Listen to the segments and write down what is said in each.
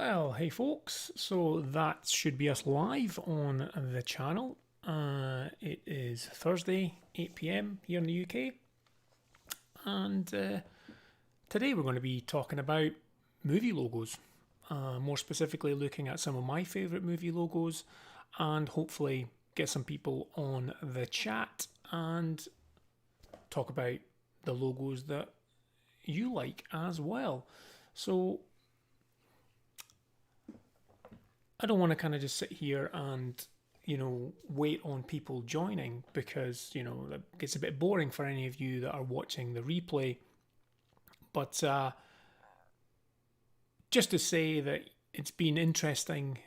Well, hey folks, so that should be us live on the channel. It is Thursday, 8 p.m. here in the UK, and today we're going to be talking about movie logos. More specifically, looking at some of my favourite movie logos, and hopefully get some people on the chat and talk about the logos that you like as well. So I don't want to kind of just sit here and, wait on people joining because, that gets a bit boring for any of you that are watching the replay. But just to say that it's been interesting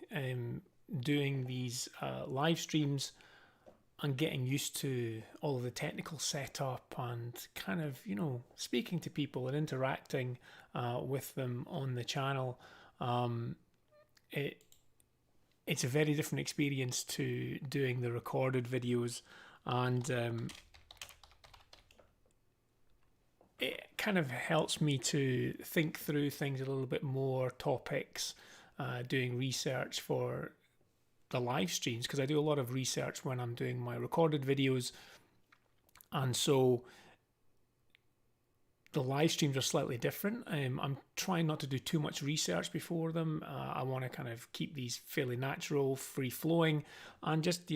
doing these live streams and getting used to all of the technical setup and kind of, speaking to people and interacting with them on the channel. It's a very different experience to doing the recorded videos, and it kind of helps me to think through things a little bit more, topics, doing research for the live streams, because I do a lot of research when I'm doing my recorded videos, and so the live streams are slightly different. I'm trying not to do too much research before them. I want to kind of keep these fairly natural, free flowing, and just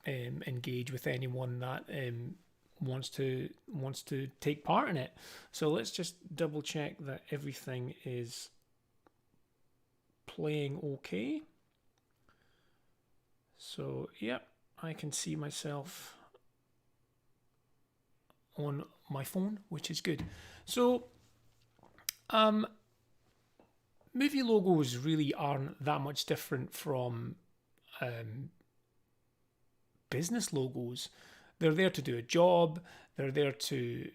engage with anyone that wants to take part in it. So let's just double check that everything is playing okay. So yep, I can see myself on my phone, which is good. So movie logos really aren't that much different from business logos. They're there to do a job. They're there to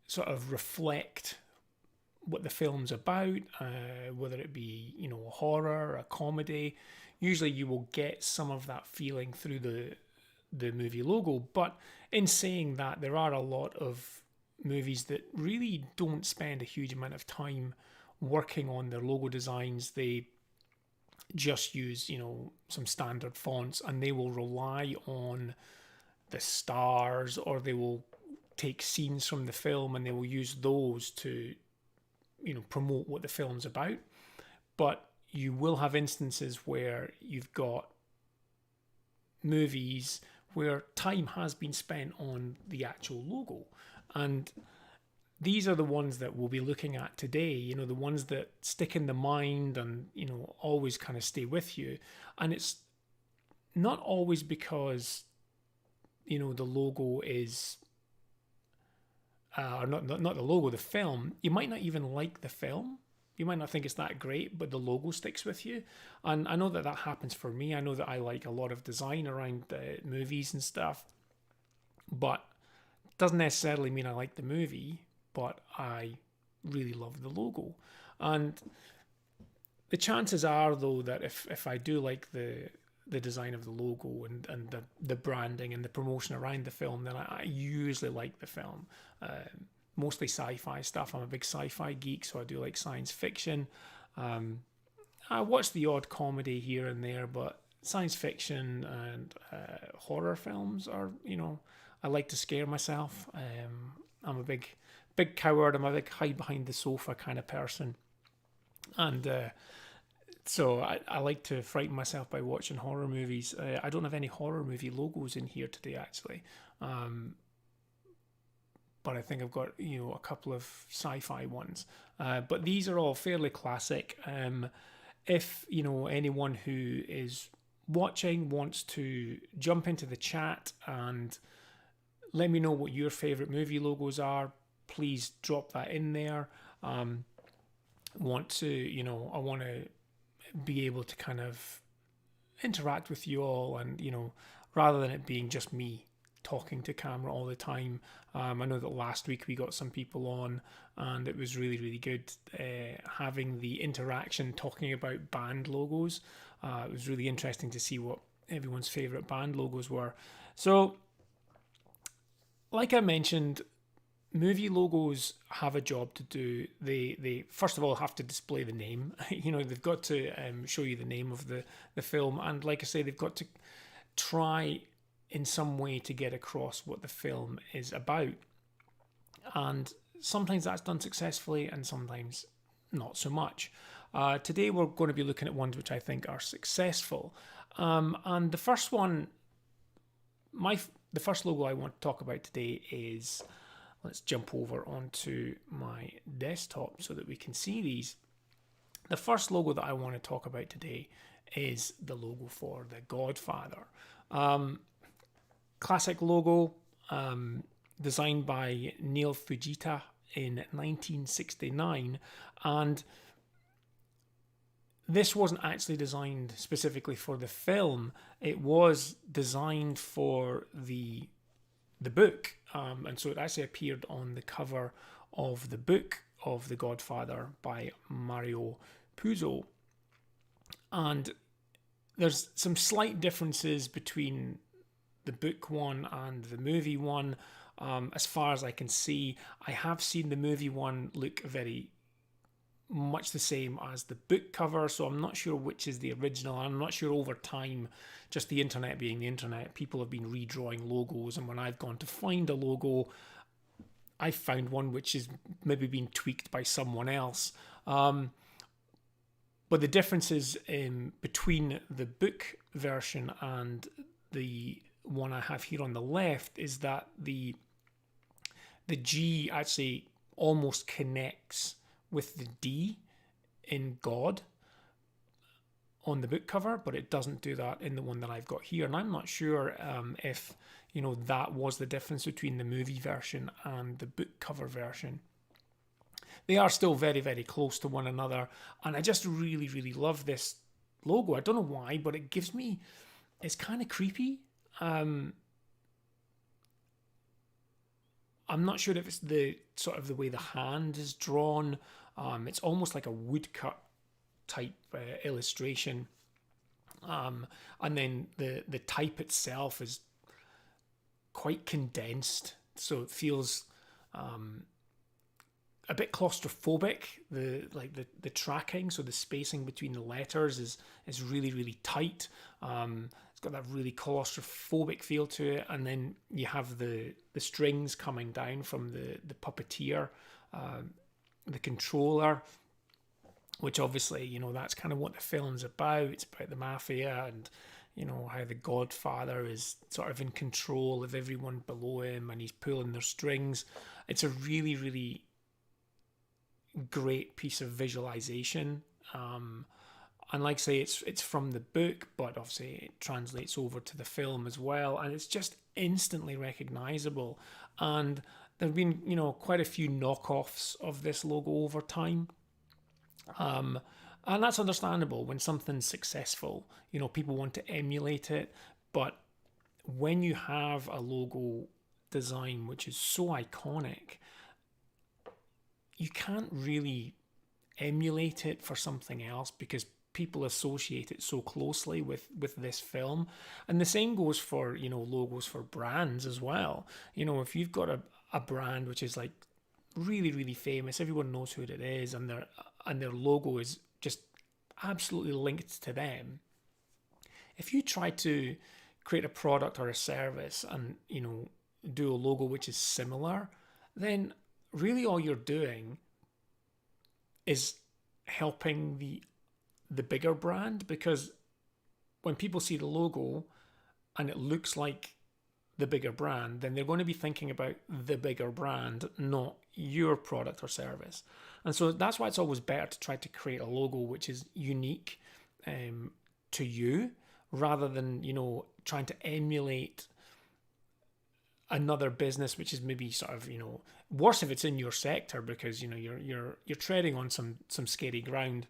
sort of reflect what the film's about, whether it be a horror, a comedy. Usually you will get some of that feeling through the movie logo. But in saying that, there are a lot of movies that really don't spend a huge amount of time working on their logo designs. They just use some standard fonts, and they will rely on the stars, or they will take scenes from the film and they will use those to promote what the film's about. But you will have instances where you've got movies where time has been spent on the actual logo, and these are the ones that we'll be looking at today, the ones that stick in the mind and always kind of stay with you. And it's not always because the logo is or not the logo, the film. You might not even like the film. You might not think it's that great, but the logo sticks with you. And I know that happens for me. I know that I like a lot of design around movies and stuff, but it doesn't necessarily mean I like the movie, but I really love the logo. And the chances are, though, that if I do like the design of the logo and the branding and the promotion around the film, then I usually like the film. Mostly sci-fi stuff. I'm a big sci-fi geek, so I do like science fiction. I watch the odd comedy here and there, but science fiction and horror films are, I like to scare myself. I'm a big coward. I'm a big hide behind the sofa kind of person. And so I like to frighten myself by watching horror movies. I don't have any horror movie logos in here today, actually. But I think I've got a couple of sci-fi ones. But these are all fairly classic. If anyone who is watching wants to jump into the chat and let me know what your favorite movie logos are, please drop that in there. I want to be able to kind of interact with you all, and rather than it being just me talking to camera all the time. I know that last week we got some people on and it was really, really good having the interaction talking about band logos. It was really interesting to see what everyone's favourite band logos were. So, like I mentioned, movie logos have a job to do. They first of all have to display the name. They've got to show you the name of the film, and like I say, they've got to try in some way to get across what the film is about. And sometimes that's done successfully, and sometimes not so much. Today we're going to be looking at ones which I think are successful. And the first one, the first logo I want to talk about today is, let's jump over onto my desktop so that we can see these. The first logo that I want to talk about today is the logo for The Godfather. Classic logo, designed by Neil Fujita in 1969, and this wasn't actually designed specifically for the film. It was designed for the book, and so it actually appeared on the cover of the book of The Godfather by Mario Puzo. And there's some slight differences between the book one and the movie one. As far as I can see, I have seen the movie one look very much the same as the book cover, so I'm not sure which is the original. I'm not sure over time, just the internet being the internet, people have been redrawing logos, and when I've gone to find a logo, I found one which is maybe been tweaked by someone else. But the differences between the book version and the one I have here on the left is that the G actually almost connects with the D in God on the book cover, but it doesn't do that in the one that I've got here. And I'm not sure if that was the difference between the movie version and the book cover version. They are still very, very close to one another, and I just really, really love this logo. I don't know why, but it's kind of creepy. I'm not sure if it's the sort of the way the hand is drawn. It's almost like a woodcut type illustration. And then the type itself is quite condensed, so it feels a bit claustrophobic. The tracking, so the spacing between the letters is really, really tight. It's got that really claustrophobic feel to it, and then you have the strings coming down from the puppeteer, the controller, which obviously that's kind of what the film's about. It's about the mafia and how the Godfather is sort of in control of everyone below him, and he's pulling their strings. It's a really, really great piece of visualization. And like I say, it's from the book, but obviously it translates over to the film as well, and it's just instantly recognizable. And there have been, quite a few knockoffs of this logo over time. And that's understandable. When something's successful, people want to emulate it. But when you have a logo design which is so iconic, you can't really emulate it for something else because people associate it so closely with this film. And the same goes for logos for brands as well. If you've got a brand which is like really, really famous, everyone knows who it is, and their logo is just absolutely linked to them. If you try to create a product or a service and do a logo which is similar, then really all you're doing is helping the bigger brand, because when people see the logo and it looks like the bigger brand, then they're going to be thinking about the bigger brand, not your product or service. And so that's why it's always better to try to create a logo which is unique to you, rather than trying to emulate another business which is maybe sort of worse if it's in your sector, because you're treading on some scary ground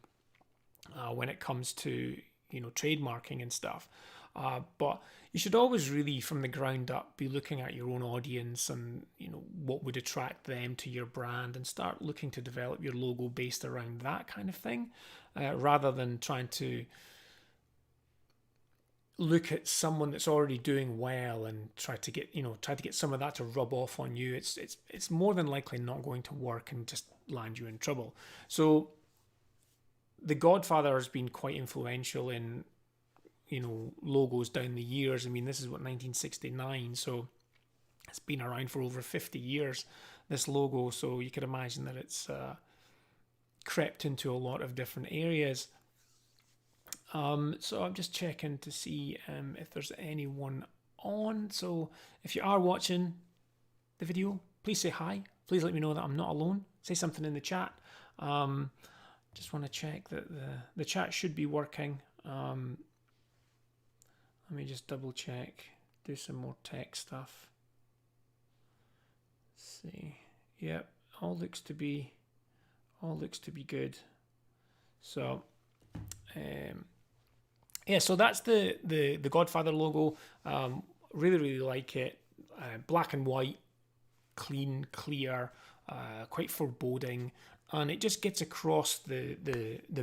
when it comes to trademarking and stuff. But you should always really, from the ground up, be looking at your own audience and what would attract them to your brand, and start looking to develop your logo based around that kind of thing, rather than trying to look at someone that's already doing well and try to get some of that to rub off on you, it's more than likely not going to work and just land you in trouble. So the Godfather has been quite influential in, logos down the years. I mean, this is what, 1969, so it's been around for over 50 years, this logo. So you could imagine that it's crept into a lot of different areas. So I'm just checking to see if there's anyone on. So if you are watching the video, please say hi. Please let me know that I'm not alone. Say something in the chat. Just want to check that the chat should be working. Let me just double check. Do some more tech stuff. Let's see. Yep, all looks to be good. So so that's the Godfather logo. Really, really like it. Black and white, clean, clear, quite foreboding, and it just gets across the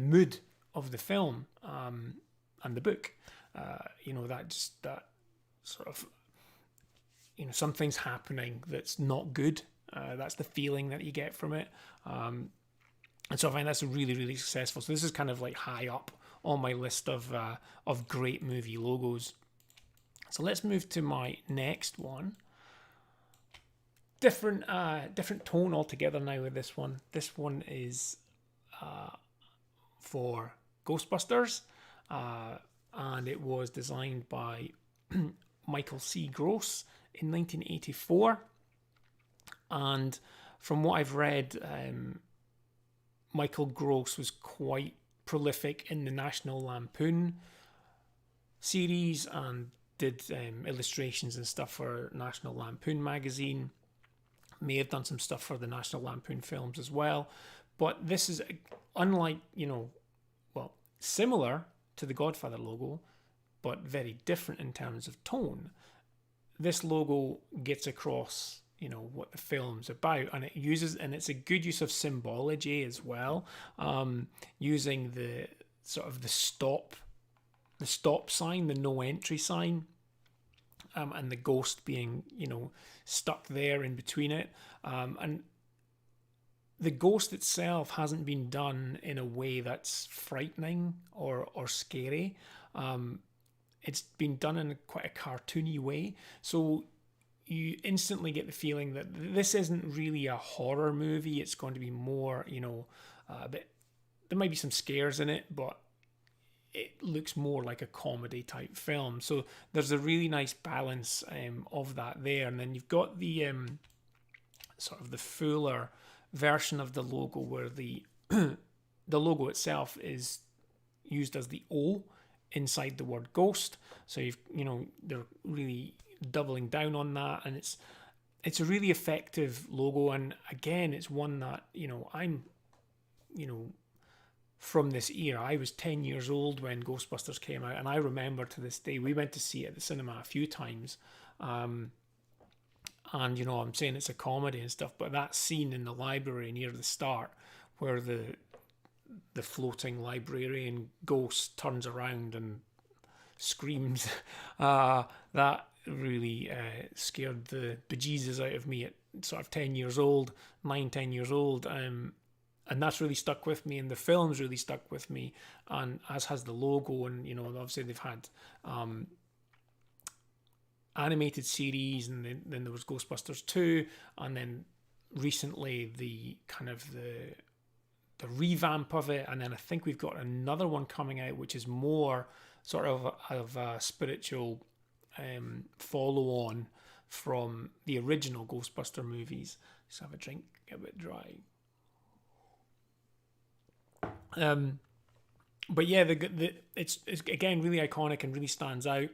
mood of the film and the book. That sort of, something's happening that's not good. That's the feeling that you get from it. And so I find that's really, really successful. So this is kind of like high up on my list of great movie logos. So let's move to my next one. Different tone altogether now with this one. This one is for Ghostbusters, and it was designed by Michael C. Gross in 1984. And from what I've read, Michael Gross was quite prolific in the National Lampoon series and did illustrations and stuff for National Lampoon magazine. May have done some stuff for the National Lampoon films as well. But this is unlike, similar to the Godfather logo, but very different in terms of tone. This logo gets across what the film's about, and it's a good use of symbology as well, using the sort of the stop sign, the no entry sign, and the ghost being stuck there in between it, and the ghost itself hasn't been done in a way that's frightening or scary. It's been done in quite a cartoony way, so you instantly get the feeling that this isn't really a horror movie. It's going to be more, there might be some scares in it, but it looks more like a comedy type film. So there's a really nice balance of that there. And then you've got the sort of the fuller version of the logo where the the logo itself is used as the O inside the word ghost. So they're really doubling down on that, and it's a really effective logo. And again, it's one that I'm from this era. I was 10 years old when Ghostbusters came out, and I remember to this day we went to see it at the cinema a few times, and I'm saying it's a comedy and stuff, but that scene in the library near the start where the floating librarian ghost turns around and screams, that really scared the bejesus out of me at sort of 10 years old, 10 years old. And that's really stuck with me, and the film's really stuck with me, and as has the logo. And obviously they've had animated series, and then there was Ghostbusters 2, and then recently the kind of the revamp of it, and then I think we've got another one coming out which is more sort of a spiritual follow on from the original Ghostbuster movies. Just have a drink, get a bit dry. But yeah, it's again really iconic and really stands out.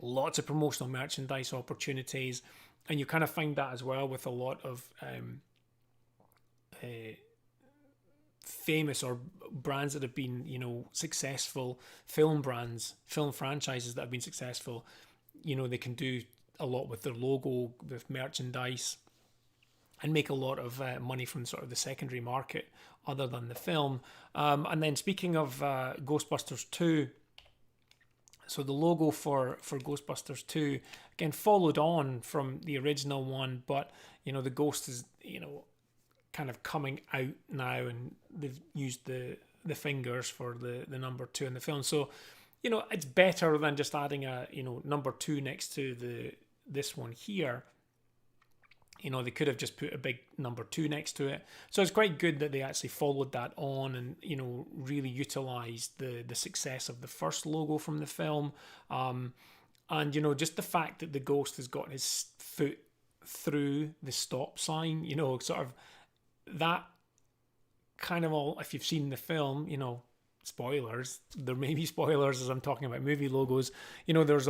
Lots of promotional merchandise opportunities, and you kind of find that as well with a lot of famous or brands that have been successful, film franchises that have been successful. They can do a lot with their logo, with merchandise, and make a lot of money from sort of the secondary market other than the film. And then speaking of Ghostbusters 2, So the logo for Ghostbusters 2 again followed on from the original one, but the ghost is kind of coming out now, and they've used the fingers for the number 2 in the film. So it's better than just adding a number 2 next to this one here. They could have just put a big number 2 next to it. So it's quite good that they actually followed that on and, really utilized the success of the first logo from the film. And, just the fact that the ghost has got his foot through the stop sign, sort of that kind of all, if you've seen the film, spoilers, there may be spoilers as I'm talking about movie logos, there's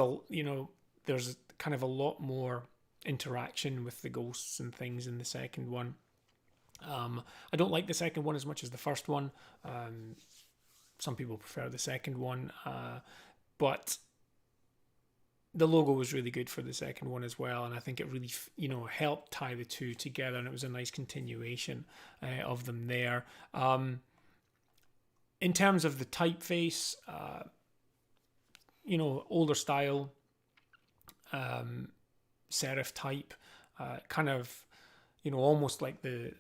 kind of a lot more interaction with the ghosts and things in the second one. I don't like the second one as much as the first one. Some people prefer the second one, but the logo was really good for the second one as well, and I think it really helped tie the two together, and it was a nice continuation of them there. In terms of the typeface, older style, serif type, kind of, almost like I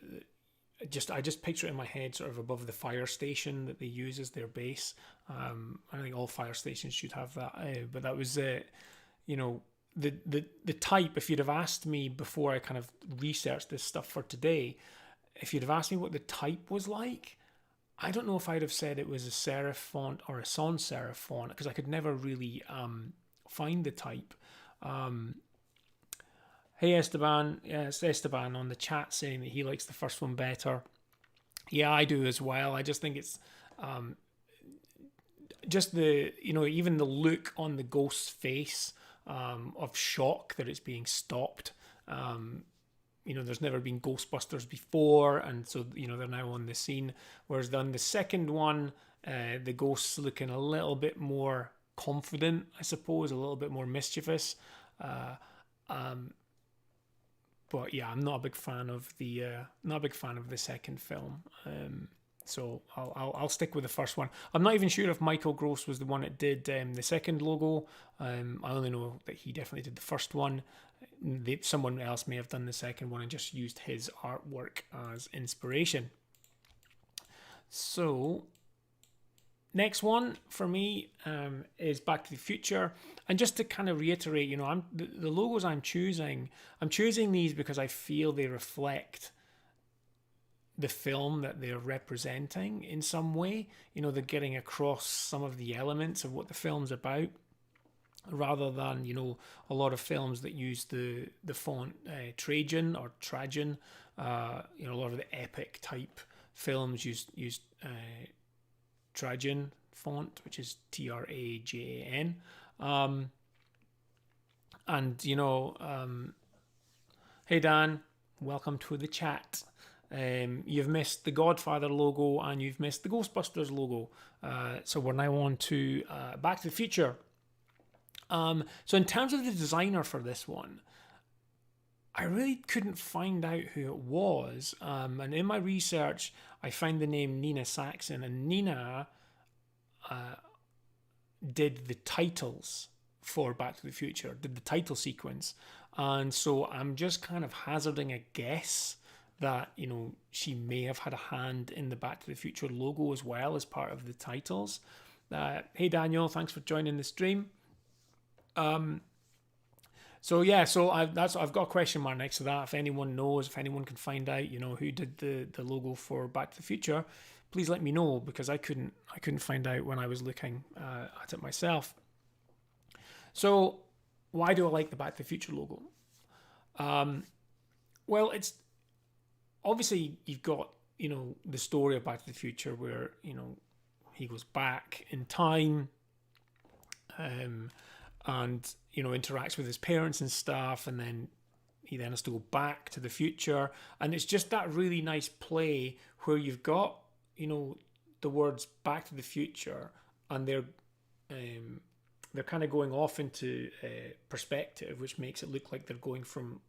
just picture it in my head sort of above the fire station that they use as their base. I think all fire stations should have that, but that was the type. If you'd have asked me before I kind of researched this stuff for today, if you'd have asked me what the type was like, I don't know if I'd have said it was a serif font or a sans serif font, because I could never really find the type. Hey Esteban, yes, Esteban on the chat saying that he likes the first one better. Yeah, I do as well. I just think it's just the, even the look on the ghost's face of shock that it's being stopped. There's never been Ghostbusters before, and so, they're now on the scene. Whereas on the second one, the ghost's looking a little bit more confident, I suppose, a little bit more mischievous. But yeah, I'm not a big fan of the second film. So I'll stick with the first one. I'm not even sure if Michael Gross was the one that did the second logo. I only know that he definitely did the first one. Someone else may have done the second one and just used his artwork as inspiration. So next one for me is Back to the Future. And just to kind of reiterate, the logos I'm choosing these because I feel they reflect the film that they're representing in some way. They're getting across some of the elements of what the film's about, rather than, a lot of films that use the font Trajan or Trajan. A lot of the epic type films use Trajan font, which is Trajan. Hey Dan, welcome to the chat. You've missed the Godfather logo and you've missed the Ghostbusters logo. So we're now on to Back to the Future. So in terms of the designer for this one, I really couldn't find out who it was. And in my research, I found the name Nina Saxon, and Nina did the titles for Back to the Future, did the title sequence. And so I'm just kind of hazarding a guess that, she may have had a hand in the Back to the Future logo as well as part of the titles. Hey Daniel, thanks for joining the stream. I've got a question mark next to that. If anyone knows, if anyone can find out, who did the logo for Back to the Future, please let me know, because I couldn't find out when I was looking at it myself. So why do I like the Back to the Future logo? Well, it's obviously you've got, the story of Back to the Future where, he goes back in time, and, interacts with his parents and stuff, and then he then has to go back to the future. And it's just that really nice play where you've got, the words Back to the Future, and they're kind of going off into perspective, which makes it look like they're going from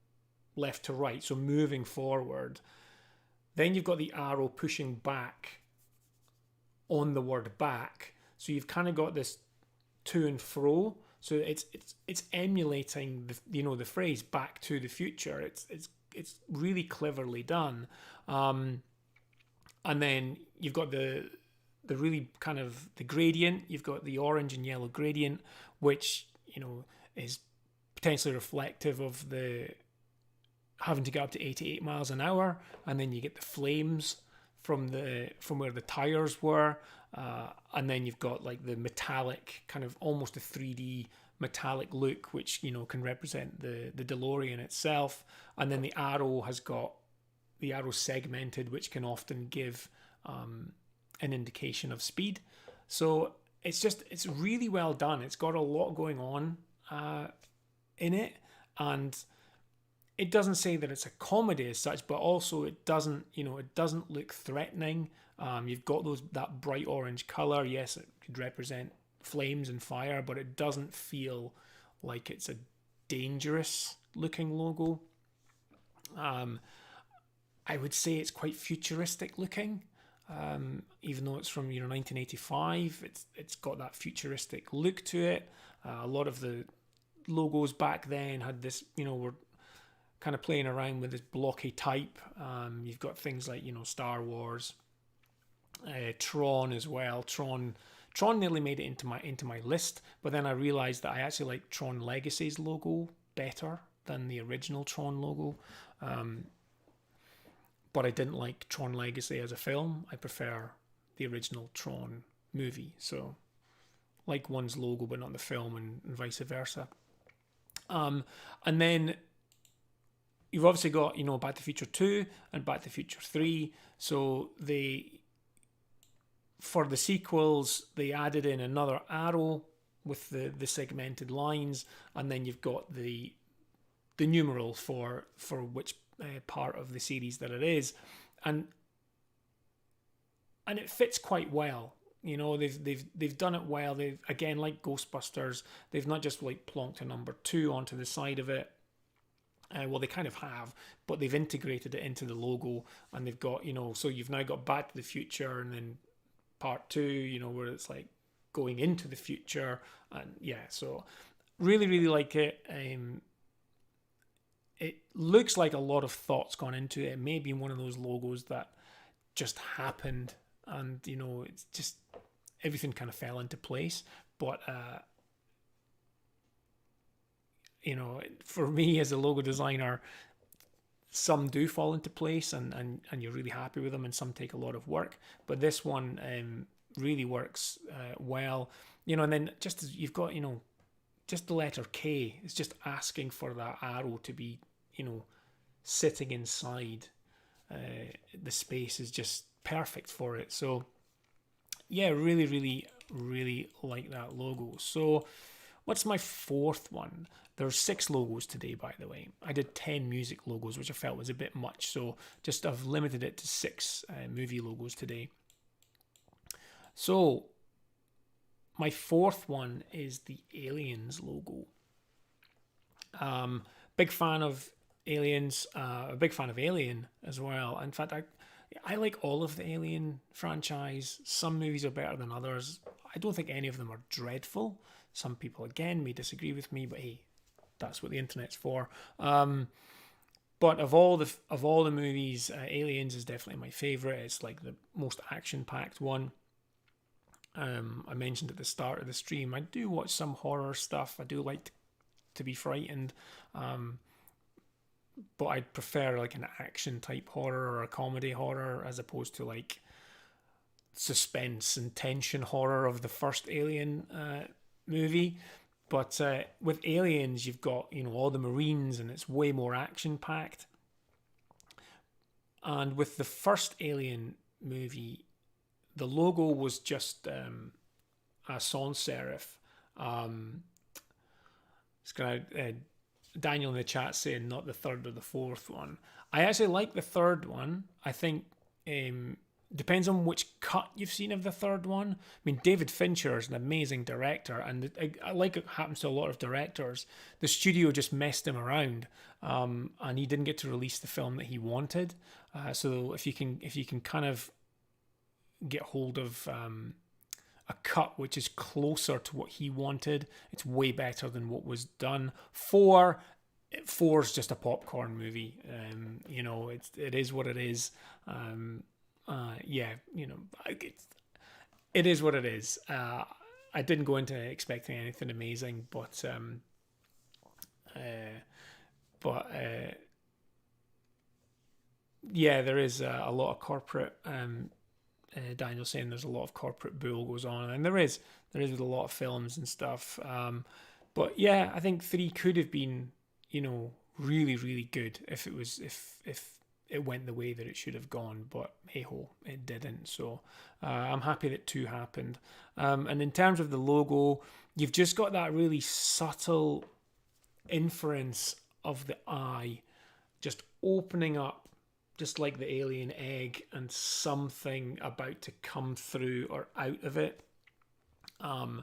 left to right, so moving forward. Then you've got the arrow pushing back on the word back, so you've kind of got this to and fro. So it's emulating the phrase "Back to the Future." It's really cleverly done. And then you've got the really kind of the gradient. You've got the orange and yellow gradient, which is potentially reflective of the having to get up to 88 miles an hour, and then you get the flames from where the tires were, and then you've got like the metallic kind of almost a 3D metallic look, which can represent the DeLorean itself, and then the arrow has got the arrow segmented, which can often give an indication of speed. So it's really well done. It's got a lot going on in it, and it doesn't say that it's a comedy as such, but also it doesn't look threatening. You've got that bright orange color. Yes, it could represent flames and fire, but it doesn't feel like it's a dangerous looking logo. I would say it's quite futuristic looking, even though it's from 1985. It's got that futuristic look to it. A lot of the logos back then had this, were kind of playing around with this blocky type. You've got things like Star Wars, Tron as well. Tron nearly made it into my list, but then I realized that I actually like Tron Legacy's logo better than the original Tron logo. But I didn't like Tron Legacy as a film. I prefer the original Tron movie. So, like one's logo, but not the film, and vice versa. And then you've obviously got, Back to the Future 2 and Back to the Future 3. So for the sequels, they added in another arrow with the segmented lines, and then you've got the numeral for which part of the series that it is, and it fits quite well. They've done it well. They've, again, like Ghostbusters, they've not just like plonked a number 2 onto the side of it. Well, they kind of have, but they've integrated it into the logo, and they've got, so you've now got Back to the Future, and then part 2, where it's like going into the future, and yeah, so really, really like it. It looks like a lot of thought's gone into it. It may be one of those logos that just happened, and it's just everything kind of fell into place. But for me as a logo designer, some do fall into place, and you're really happy with them, and some take a lot of work. But this one really works well. And then just as you've got, just the letter K is just asking for that arrow to be, sitting inside the space is just perfect for it. So yeah, really, really, really like that logo. So what's my fourth one? There's 6 logos today, by the way. I did 10 music logos, which I felt was a bit much. So just I've limited it to 6 movie logos today. So my fourth one is the Aliens logo. Big fan of Aliens, a big fan of Alien as well. In fact, I like all of the Alien franchise. Some movies are better than others. I don't think any of them are dreadful. Some people, again, may disagree with me, but hey, that's what the internet's for. But of all the movies, Aliens is definitely my favorite. It's like the most action-packed one. I mentioned at the start of the stream, I do watch some horror stuff. I do like to be frightened. But I'd prefer like an action type horror or a comedy horror as opposed to like suspense and tension horror of the first Alien movie. But with Aliens, you've got, all the Marines, and it's way more action packed. And with the first Alien movie, the logo was just a sans serif. It's gonna Daniel in the chat saying not the third or the fourth one. I actually like the third one. I think depends on which cut you've seen of the third one. I mean, David Fincher is an amazing director, and I like it happens to a lot of directors. The studio just messed him around, and he didn't get to release the film that he wanted. So if you can kind of get hold of a cut which is closer to what he wanted. It's way better than what was done. Four's just a popcorn movie. It is what it is. Yeah, it is what it is. I didn't go into expecting anything amazing, but yeah, there is a lot of corporate. Daniel saying there's a lot of corporate bull goes on, and there is with a lot of films and stuff. But yeah, I think 3 could have been, really, really good if it went the way that it should have gone. But hey ho, it didn't. So I'm happy that 2 happened. And in terms of the logo, you've just got that really subtle inference of the eye just opening up, just like the alien egg, and something about to come through or out of it. And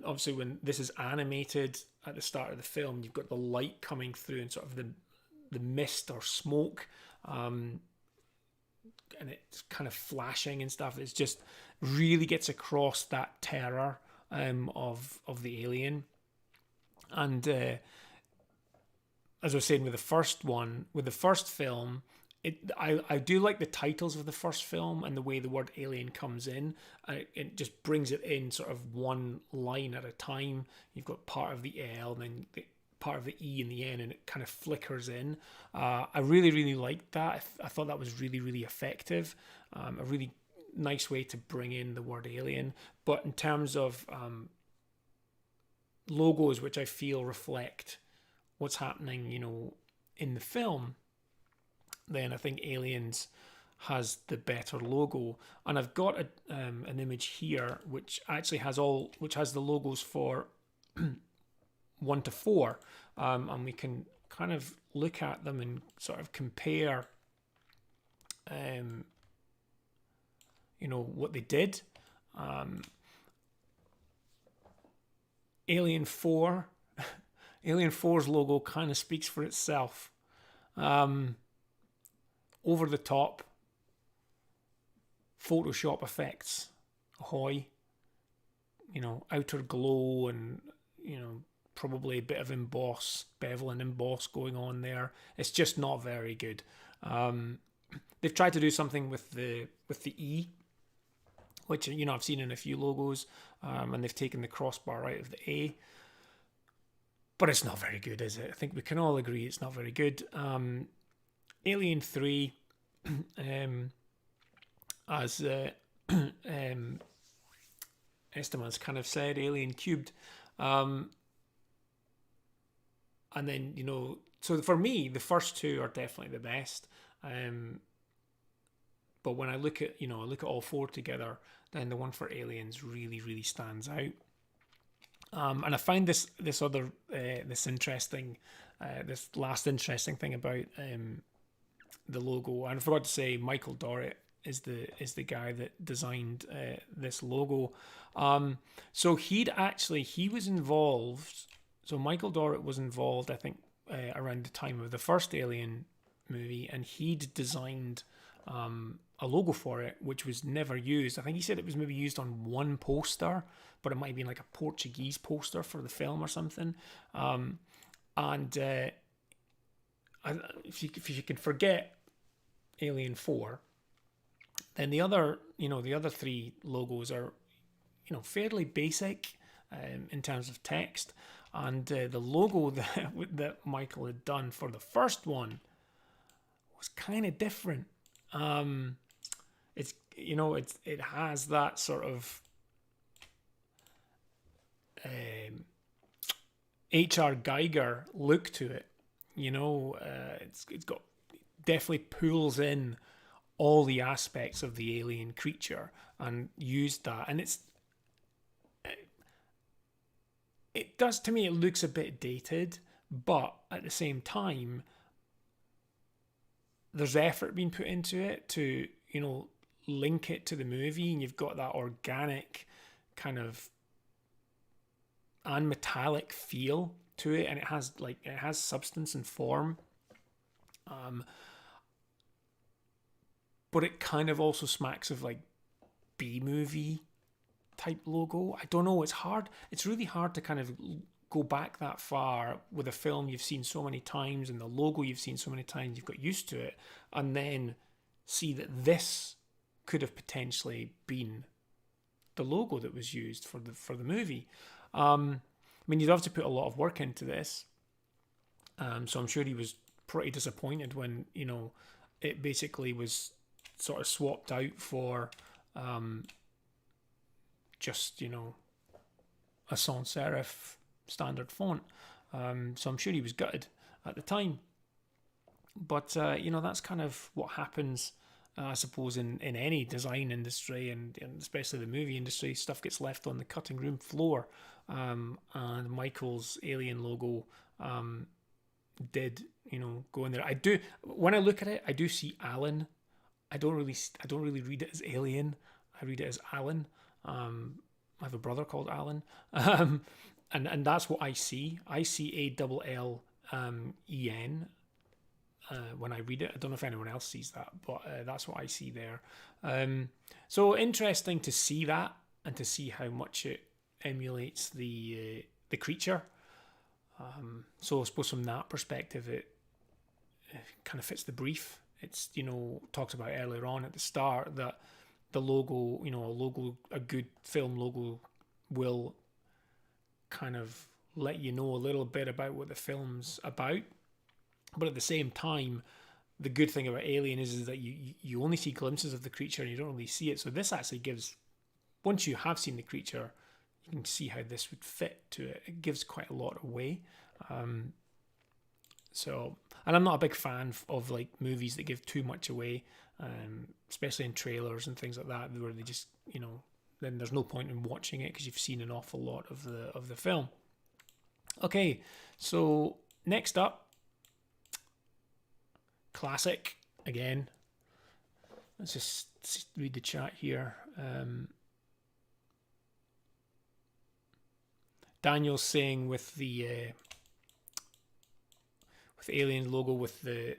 obviously when this is animated at the start of the film, you've got the light coming through and sort of the mist or smoke, and it's kind of flashing and stuff. It's just really gets across that terror of the alien. And as I was saying with the first film, I do like the titles of the first film and the way the word alien comes in. It just brings it in sort of one line at a time. You've got part of the L and then part of the E and the N, and it kind of flickers in. I really, really liked that. I thought that was really, really effective. A really nice way to bring in the word alien. But in terms of logos, which I feel reflect what's happening, in the film, then I think Aliens has the better logo. And I've got an image here which actually has the logos for 1 to 4, and we can kind of look at them and sort of compare what they did. Alien 4 Alien 4's logo kind of speaks for itself. Over the top, Photoshop effects, ahoy, outer glow, and probably a bit of bevel and emboss going on there. It's just not very good. They've tried to do something with the E, which I've seen in a few logos, and they've taken the crossbar out of the A. But it's not very good, is it? I think we can all agree it's not very good. Alien 3, as Esteban's kind of said, Alien Cubed. And then, so for me, the first 2 are definitely the best. But when I look at all 4 together, then the one for Aliens really, really stands out. And I find this last interesting thing about the logo. And I forgot to say, Michael Dorrit is the guy that designed this logo. So he was involved. So Michael Dorrit was involved, I think, around the time of the first Alien movie, and he'd designed a logo for it, which was never used. I think he said it was maybe used on one poster, but it might have been like a Portuguese poster for the film or something. And if you can forget Alien 4, then the other 3 logos are, fairly basic in terms of text. And the logo that Michael had done for the first one was kind of different. It has that sort of H.R. Geiger look to it. It's got, definitely pulls in all the aspects of the alien creature and used that, and it does, to me, it looks a bit dated, but at the same time there's effort being put into it to link it to the movie, and you've got that organic kind of and metallic feel to it, and it has substance and form, but it kind of also smacks of like B movie type logo. I don't know. It's hard. It's really hard to kind of go back that far with a film you've seen so many times and the logo you've seen so many times, you've got used to it, and then see that this could have potentially been the logo that was used for the movie. I mean, you'd have to put a lot of work into this. So I'm sure he was pretty disappointed when, you know, it basically was sort of swapped out for just, you know, a sans serif standard font. So I'm sure he was gutted at the time. But, you know, that's kind of what happens, I suppose, in any design industry, and especially the movie industry. Stuff gets left on the cutting room floor. And Michael's Alien logo did, you know, go in there. I do, when I look at it, I do see Alan. I don't really read it as Alien. I read it as Alan. I have a brother called Alan. And that's what I see. I see ALLEN when I read it. I don't know if anyone else sees that, but that's what I see there. So interesting to see that, and to see how much it emulates the creature. So I suppose from that perspective, it kind of fits the brief. It's, you know, talked about earlier on at the start that the logo, you know, a good film logo will kind of let you know a little bit about what the film's about. But at the same time, the good thing about Alien is that you only see glimpses of the creature and you don't really see it. So this actually gives, once you have seen the creature, you can see how this would fit to it. It gives quite a lot away. So, and I'm not a big fan of like movies that give too much away, especially in trailers and things like that, where they just, you know, then there's no point in watching it because you've seen an awful lot of the film. Okay, so next up, classic again. Let's just read the chat here. Daniel's saying with the Alien logo, with the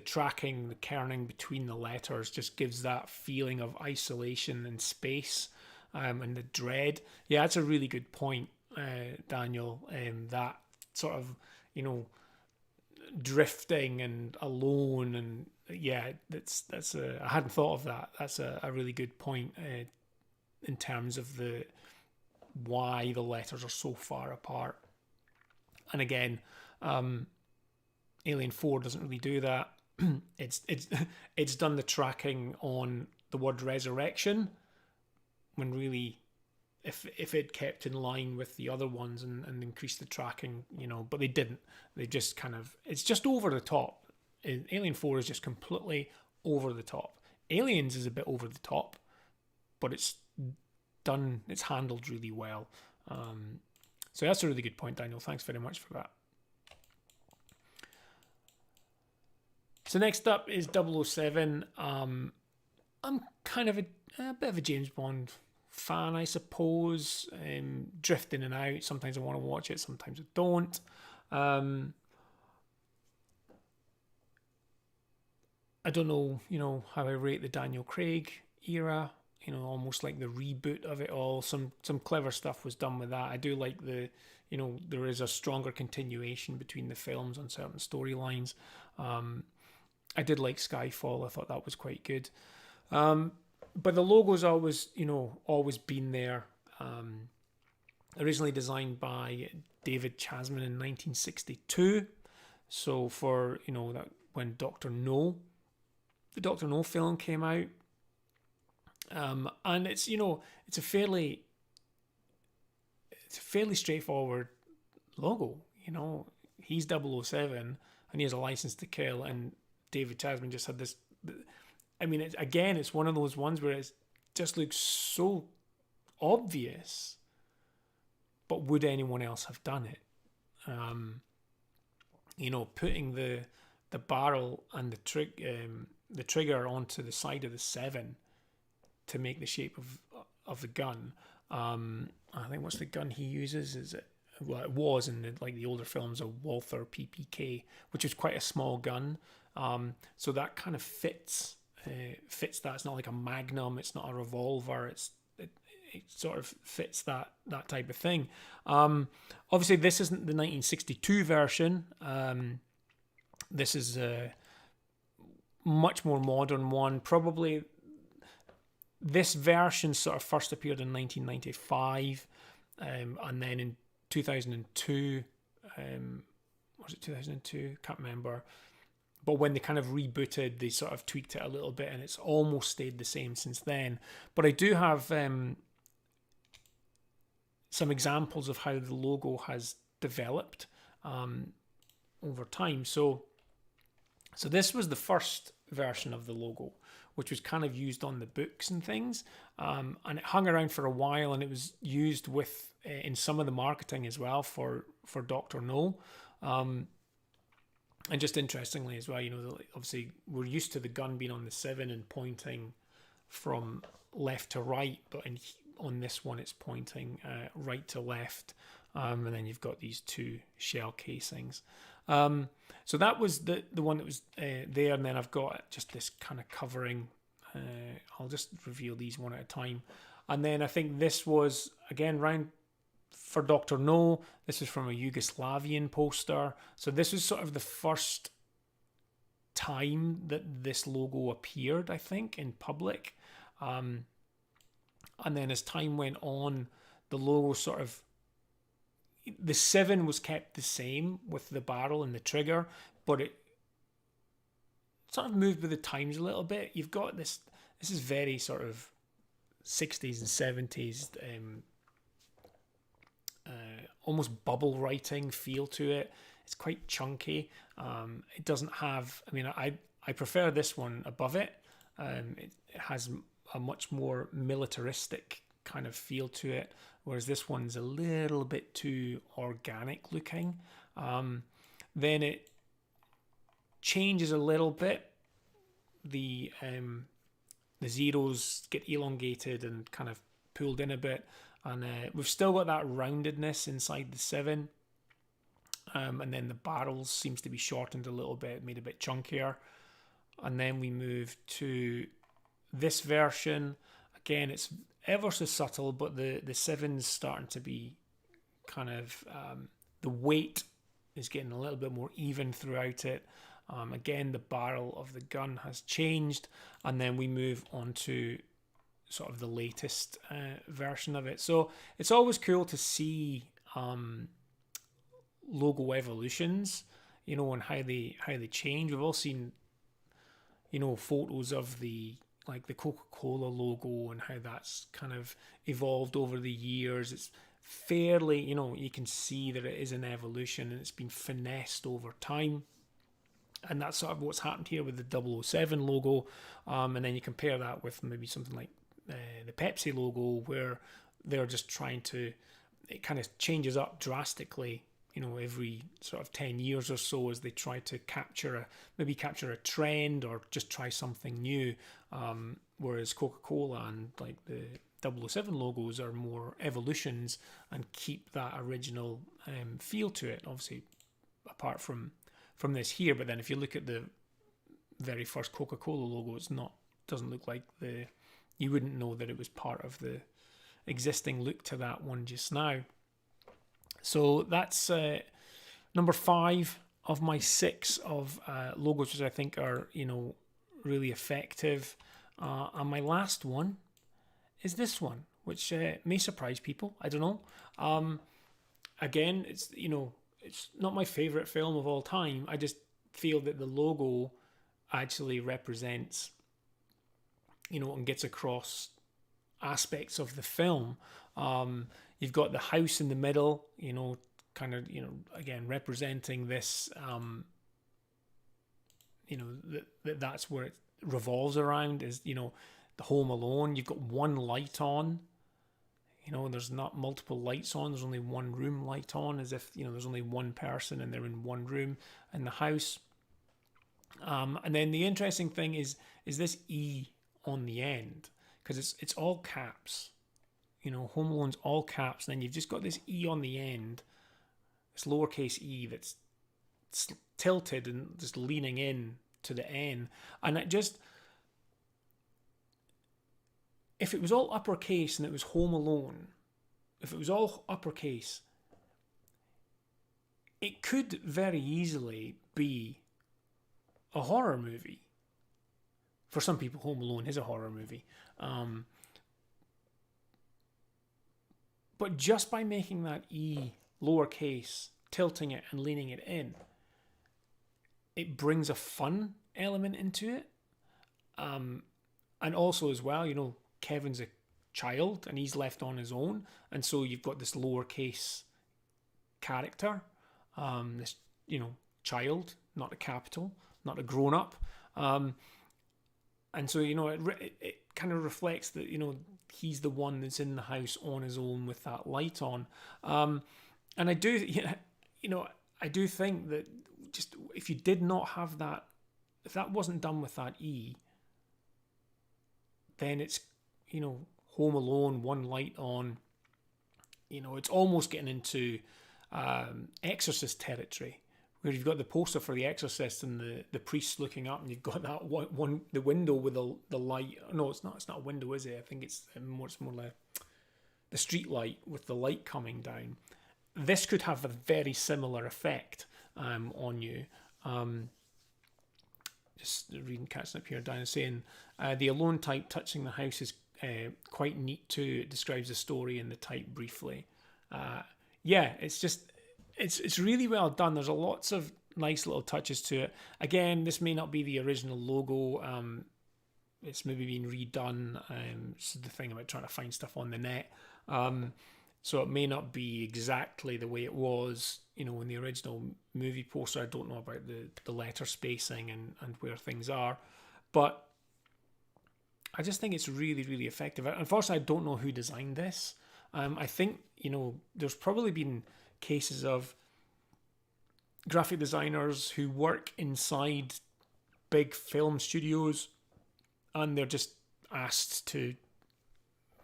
tracking, the kerning between the letters just gives that feeling of isolation and space, and the dread. Yeah, that's a really good point, Daniel. That sort of, you know, drifting and alone, and yeah, that's I hadn't thought of that. That's a really good point in terms of why the letters are so far apart. And again, Alien 4 doesn't really do that. It's done the tracking on the word resurrection, when really if it kept in line with the other ones and increased the tracking, you know, but they didn't. They just kind of, it's just over the top. Alien 4 is just completely over the top. Aliens is a bit over the top, but it's handled really well. So that's a really good point, Daniel. Thanks very much for that. So next up is 007. I'm kind of a bit of a James Bond fan, I suppose. Drift in and out. Sometimes I want to watch it, sometimes I don't. I don't know, you know, how I rate the Daniel Craig era. You know, almost like the reboot of it all. Some clever stuff was done with that. I do like you know, there is a stronger continuation between the films on certain storylines. I did like Skyfall. I thought that was quite good. But the logo's always, you know, always been there. Originally designed by David Chasman in 1962. So for, you know, that when the Dr. No film came out. And it's, you know, it's a fairly straightforward logo. You know, he's 007 and he has a license to kill, and David Chasman just had this. I mean, it's one of those ones where it just looks so obvious, but would anyone else have done it? You know, putting the barrel and the trigger onto the side of the 7 to make the shape of the gun. I think what's the gun he uses? It was in the older films a Walther PPK, which is quite a small gun. So that kind of fits that. It's not like a Magnum. It's not a revolver. it sort of fits that type of thing. Obviously, this isn't the 1962 version. This is a much more modern one. Probably this version sort of first appeared in 1995, and then in 2002. Was it 2002? Can't remember. But when they kind of rebooted, they sort of tweaked it a little bit, and it's almost stayed the same since then. But I do have some examples of how the logo has developed over time. So this was the first version of the logo, which was kind of used on the books and things, and it hung around for a while, and it was used with in some of the marketing as well for Dr. No. And just interestingly as well, obviously we're used to the gun being on the 7 and pointing from left to right, but on this one it's pointing right to left, and then you've got these two shell casings. So that was the one that was there, and then I've got just this kind of covering. I'll just reveal these one at a time, and then I think this was again round for Dr. No. This is from a Yugoslavian poster. So this was sort of the first time that this logo appeared, I think, in public. And then as time went on, the logo sort of... The 7 was kept the same with the barrel and the trigger, but it sort of moved with the times a little bit. You've got this... This is very sort of 60s and 70s... almost bubble writing feel to it. It's quite chunky. It doesn't have... I mean, I prefer this one above it. It has a much more militaristic kind of feel to it, whereas this one's a little bit too organic looking. Then it changes a little bit. The zeros get elongated and kind of pulled in a bit. And we've still got that roundedness inside the 7. And then the barrels seems to be shortened a little bit, made a bit chunkier. And then we move to this version. Again, it's ever so subtle, but the 7's starting to be kind of... the weight is getting a little bit more even throughout it. Again, the barrel of the gun has changed. And then we move on to sort of the latest version of it. So it's always cool to see logo evolutions, and how they change. We've all seen, photos of the Coca-Cola logo and how that's kind of evolved over the years. It's fairly, you can see that it is an evolution and it's been finessed over time. And that's sort of what's happened here with the 007 logo. And then you compare that with maybe something like the Pepsi logo, where they're just trying to... It kind of changes up drastically, every sort of 10 years or so, as they try to capture a trend or just try something new. Whereas Coca-Cola and like the 007 logos are more evolutions and keep that original feel to it. Obviously, apart from this here, but then if you look at the very first Coca-Cola logo, doesn't look like you wouldn't know that it was part of the existing look to that one just now. So that's number 5 of my 6 of logos, which I think are, really effective. And my last one is this one, which may surprise people. I don't know. Again, it's not my favorite film of all time. I just feel that the logo actually represents, and gets across aspects of the film. You've got the house in the middle, kind of, again, representing this, that's where it revolves around, is, the Home Alone. You've got one light on, there's not multiple lights on. There's only one room light on, as if, there's only one person and they're in one room in the house. And then the interesting thing is this E on the end, because it's all caps. Home Alone's all caps, and then you've just got this E on the end, this lowercase e that's tilted and just leaning in to the N, and if it was all uppercase and it was Home Alone, if it was all uppercase, it could very easily be a horror movie. For some people, Home Alone is a horror movie. But just by making that E lowercase, tilting it and leaning it in, it brings a fun element into it. And also as well, you know, Kevin's a child and he's left on his own. And so you've got this lowercase character, this, you know, child, not a capital, not a grown-up. And so, you know, it kind of reflects that, you know, he's the one that's in the house on his own with that light on. And I do, you know, I do think that just if you did not have that, if that wasn't done with that E, then it's, you know, Home Alone, one light on. You know, it's almost getting into Exorcist territory, where you've got the poster for the Exorcist and the priest looking up, and you've got that one the window with the light. No, it's not a window, is it? I think it's more like the street light with the light coming down. This could have a very similar effect on you. Just reading, catching up here, down saying the alone type touching the house is quite neat too. It describes the story and the type briefly. Yeah, it's just it's really well done. There's lots of nice little touches to it. Again, this may not be the original logo. It's maybe been redone. This is the thing about trying to find stuff on the net. So it may not be exactly the way it was, you know, in the original movie poster. I don't know about the letter spacing and where things are. But I just think it's really, really effective. Unfortunately, I don't know who designed this. I think, you know, there's probably been cases of graphic designers who work inside big film studios and they're just asked to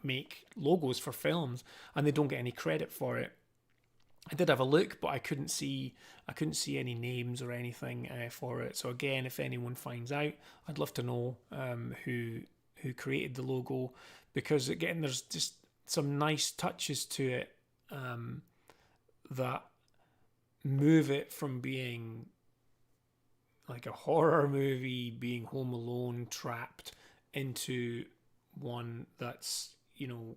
make logos for films and they don't get any credit for it. I did have a look, but I couldn't see any names or anything for it. So again, if anyone finds out, I'd love to know who created the logo, because again, there's just some nice touches to it that move it from being like a horror movie, being Home Alone trapped, into one that's, you know,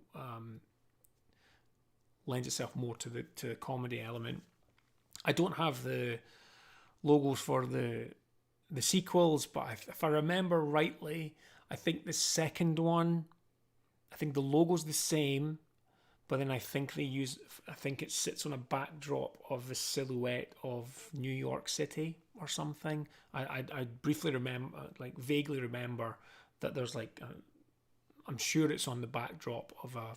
lends itself more to the comedy element. I don't have the logos for the sequels, but if I remember rightly, I think the second one, I think the logo's the same, but then I think it sits on a backdrop of the silhouette of New York City or something. I briefly remember, like vaguely remember that there's like, I'm sure it's on the backdrop of a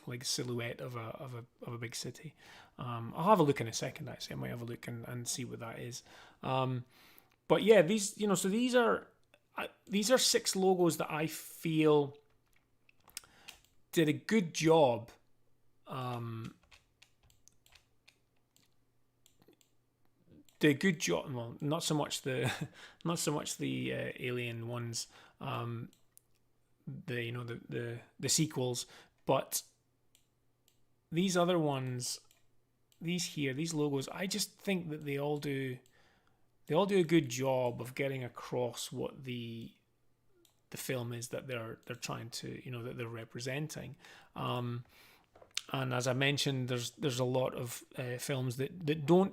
like silhouette of a big city. I'll have a look in a second. Actually, I might have a look and see what that is. But yeah, these, you know, so these are 6 logos that I feel did a good job. Did a good job. Well, not so much the Alien ones. The sequels, but these other ones, these logos, I just think that they all do a good job of getting across what the film is that they're trying to, you know, that they're representing. And as I mentioned, there's a lot of films that don't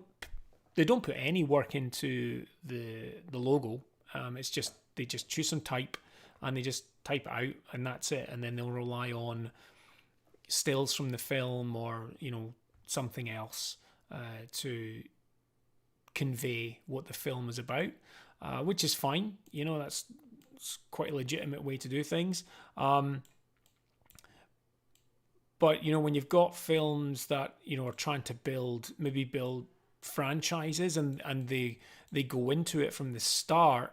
put any work into the logo. It's just they just choose some type and they just type it out and that's it, and then they'll rely on stills from the film or, you know, something else to convey what the film is about, which is fine. You know, it's quite a legitimate way to do things. But, you know, when you've got films that, you know, are trying to build franchises and they go into it from the start,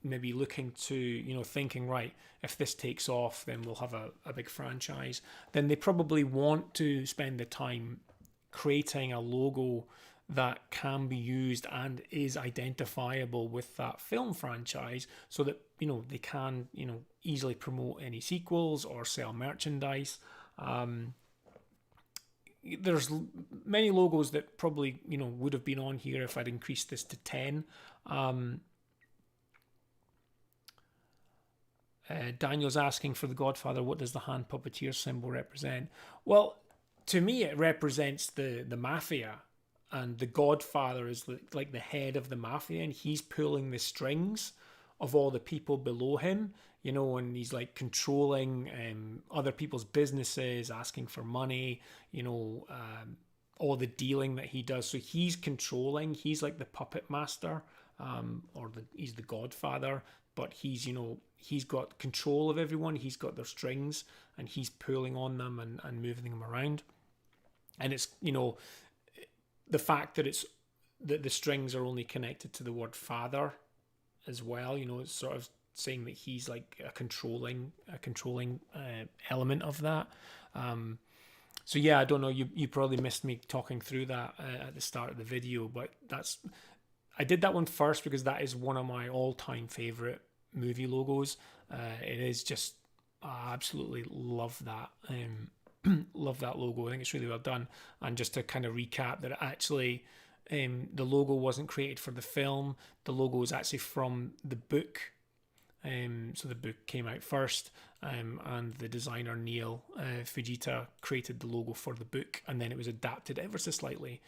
maybe looking to, you know, thinking, right, if this takes off, then we'll have a big franchise, then they probably want to spend the time creating a logo that can be used and is identifiable with that film franchise, so that they can easily promote any sequels or sell merchandise. There's many logos that probably would have been on here if I'd increased this to 10. Daniel's asking, for the Godfather, what does the hand puppeteer symbol represent? Well, to me, it represents the mafia, and the Godfather is like the head of the mafia, and he's pulling the strings of all the people below him, and he's like controlling other people's businesses, asking for money, all the dealing that he does. So he's controlling, he's like the puppet master, he's the Godfather, but he's got control of everyone, he's got their strings, and he's pulling on them and moving them around. And it's, the fact that the strings are only connected to the word father as well, it's sort of saying that he's like a controlling element of that. So yeah, I don't know, you probably missed me talking through that at the start of the video, but I did that one first because that is one of my all-time favorite movie logos. It is just, I absolutely love that. Love that logo. I think it's really well done. And just to kind of recap, that actually the logo wasn't created for the film. The logo is actually from the book. So the book came out first, and the designer Neil Fujita created the logo for the book, and then it was adapted ever so slightly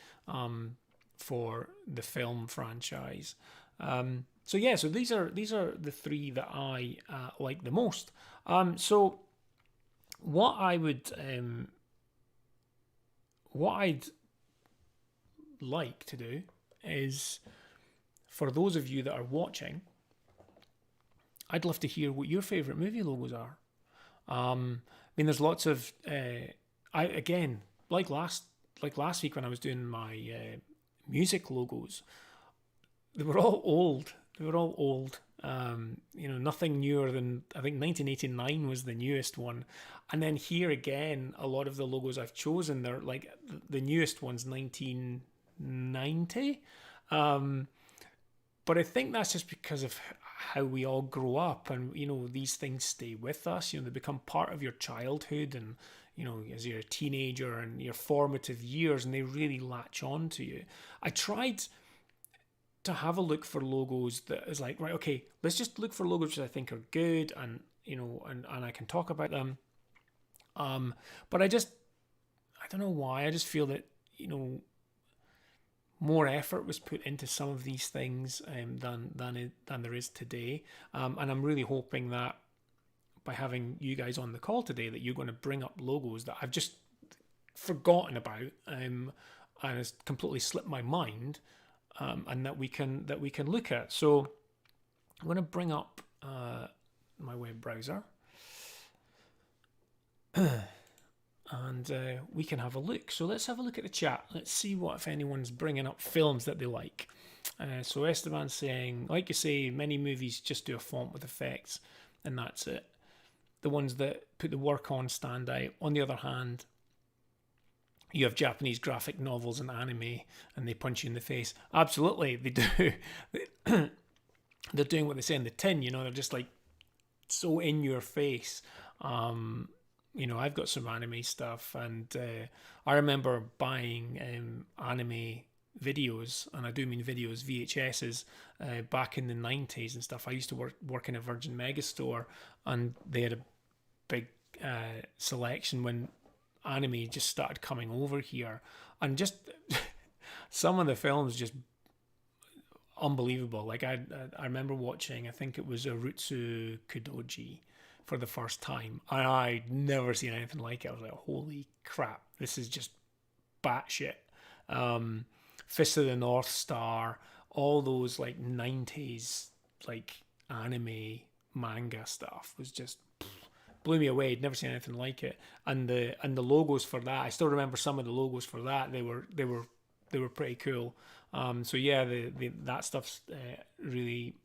for the film franchise. So these are the three that I like the most. So what I'd like to do is, for those of you that are watching, I'd love to hear what your favourite movie logos are. I mean, there's lots of like last week when I was doing my music logos, they were all old. Nothing newer than, I think 1989 was the newest one. And then here again, a lot of the logos I've chosen, they're like, the newest one's 1990. But I think that's just because of how we all grow up, and these things stay with us. They become part of your childhood, and as you're a teenager and your formative years, and they really latch on to you. I tried to have a look for logos that is like, right, okay, let's just look for logos which I think are good, and and I can talk about them. But I don't know why. I just feel that more effort was put into some of these things than there is today. And I'm really hoping that by having you guys on the call today, that you're going to bring up logos that I've just forgotten about, and has completely slipped my mind, and that we can look at. So I'm going to bring up my web browser. And we can have a look. So let's have a look at the chat. Let's see if anyone's bringing up films that they like. So Esteban's saying, like you say, many movies just do a font with effects, and that's it. The ones that put the work on stand out. On the other hand, you have Japanese graphic novels and anime, and they punch you in the face. Absolutely, they do. They're doing what they say in the tin, they're just like so in your face. I've got some anime stuff, and I remember buying anime videos, and I do mean videos, VHSs, back in the 90s and stuff. I used to work in a Virgin Megastore, and they had a big selection when anime just started coming over here, and just some of the films just unbelievable. Like I remember watching, I think it was Urutsu Kudoji for the first time, and I'd never seen anything like it. I was like, holy crap, this is just batshit. Fist of the North Star, all those like 90s like anime manga stuff was just blew me away. I'd never seen anything like it. And the logos for that, I still remember some of the logos for that. They were pretty cool. So yeah, that stuff's really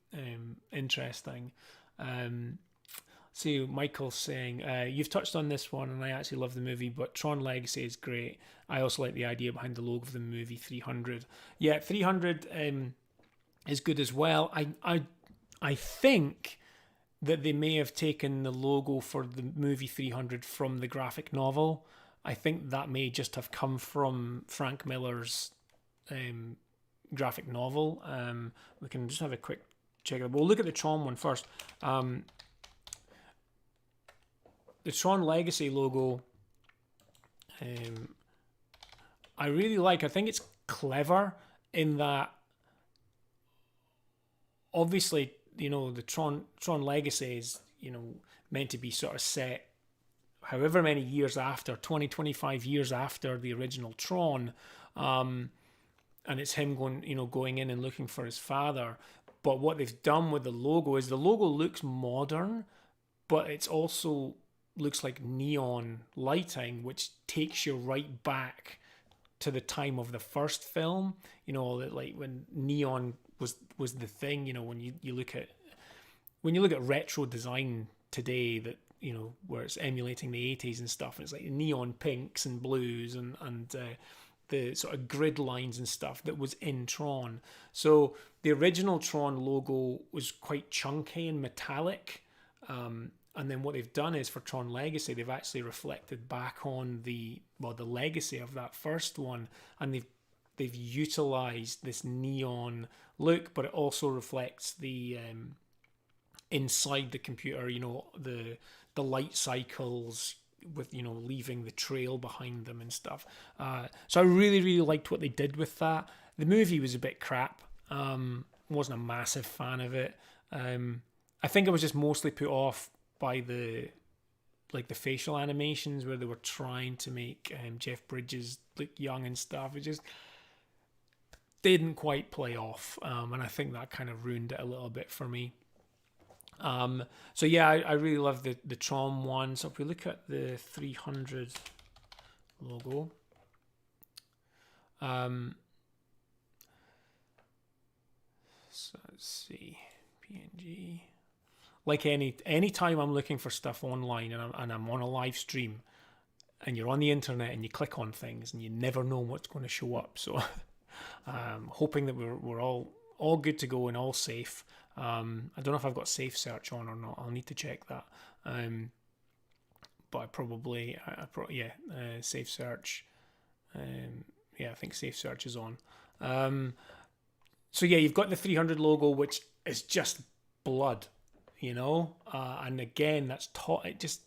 interesting. See, Michael's saying, you've touched on this one, and I actually love the movie, but Tron Legacy is great. I also like the idea behind the logo of the movie 300. Yeah, 300 is good as well. I think that they may have taken the logo for the movie 300 from the graphic novel. I think that may just have come from Frank Miller's graphic novel. We can just have a quick check. We'll look at the Tron one first. The Tron Legacy logo, I really like. I think it's clever in that, obviously, the Tron Legacy is, meant to be sort of set however many years after, 20, 25 years after the original Tron. And it's him going in and looking for his father. But what they've done with the logo is the logo looks modern, but it's also looks like neon lighting, which takes you right back to the time of the first film. Like when neon was the thing. When you look at retro design today, that where it's emulating the 80s and stuff, and it's like neon pinks and blues and the sort of grid lines and stuff that was in Tron. So the original Tron logo was quite chunky and metallic. And then what they've done is for Tron Legacy, they've actually reflected back on the legacy of that first one, and they've utilized this neon look, but it also reflects the inside the computer, the light cycles with leaving the trail behind them and stuff. So I really, really liked what they did with that. The movie was a bit crap. Wasn't a massive fan of it. I think I was just mostly put off by the facial animations where they were trying to make Jeff Bridges look young and stuff. It just didn't quite play off, and I think that kind of ruined it a little bit for me. So yeah, I really love the Tron one. So if we look at the 300 logo, so let's see, PNG. Like any time I'm looking for stuff online and I'm on a live stream, and you're on the internet and you click on things and you never know what's going to show up. So hoping that we're all good to go and all safe. I don't know if I've got safe search on or not. I'll need to check that. But safe search. I think safe search is on. So yeah, you've got the 300 logo, which is just blood, and again, it just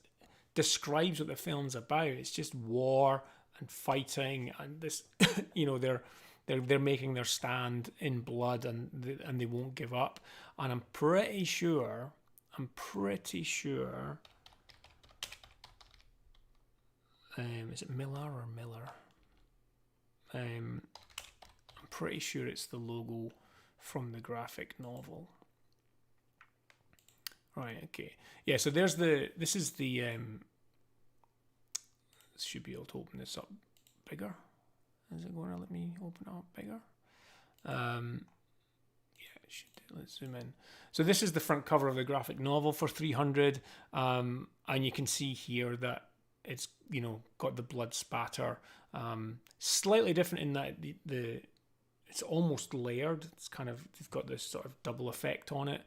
describes what the film's about. It's just war and fighting, and this, they're making their stand in blood, and they won't give up. And I'm pretty sure. Is it Miller or Miller? I'm pretty sure it's the logo from the graphic novel. Right, okay. Yeah, so this is the, should be able to open this up bigger. Is it going to let me open it up bigger? It should. Let's zoom in. So this is the front cover of the graphic novel for 300, and you can see here that it's, got the blood spatter. Slightly different in that it's almost layered. It's kind of, they've got this sort of double effect on it.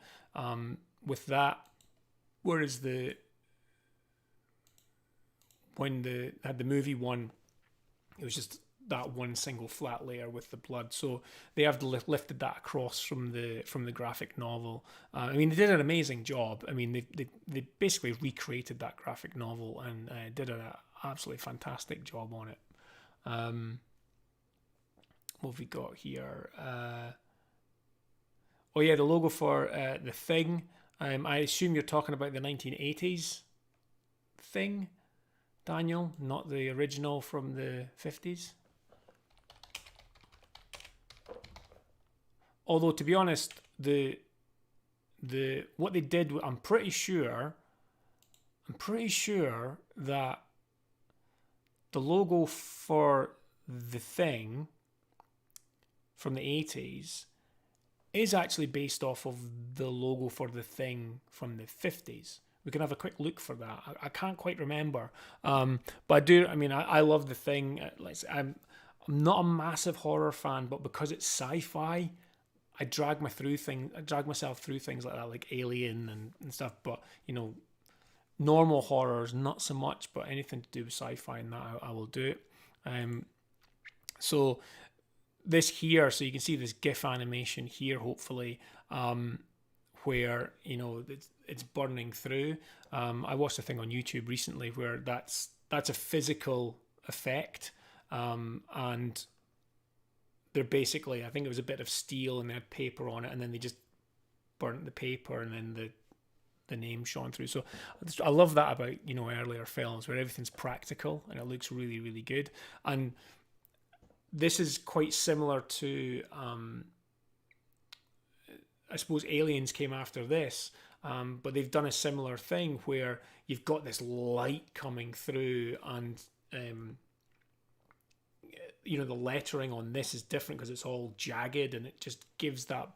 With that, whereas when they had the movie one, it was just that one single flat layer with the blood. So they have lifted that across from the graphic novel. They did an amazing job. They basically recreated that graphic novel and did an absolutely fantastic job on it. What have we got here? The logo for The Thing. I assume you're talking about the 1980s Thing, Daniel, not the original from the 50s. Although, to be honest, what they did, I'm pretty sure that the logo for The Thing from the 80s is actually based off of the logo for The Thing from the 50s, We can have a quick look for that. I can't quite remember, but I do. I mean, I love The Thing. I'm not a massive horror fan, but because it's sci-fi, I drag myself through things like that, like Alien and stuff. But normal horrors not so much. But anything to do with sci-fi and that, I will do it. So this here, so you can see this GIF animation here, hopefully, where it's burning through. I watched a thing on YouTube recently where that's a physical effect, and they're basically, I think it was a bit of steel and they had paper on it, and then they just burnt the paper, and then the name shone through. So I love that about earlier films where everything's practical and it looks really, really good. And this is quite similar to I suppose Aliens came after this, but they've done a similar thing where you've got this light coming through, and the lettering on this is different because it's all jagged, and it just gives that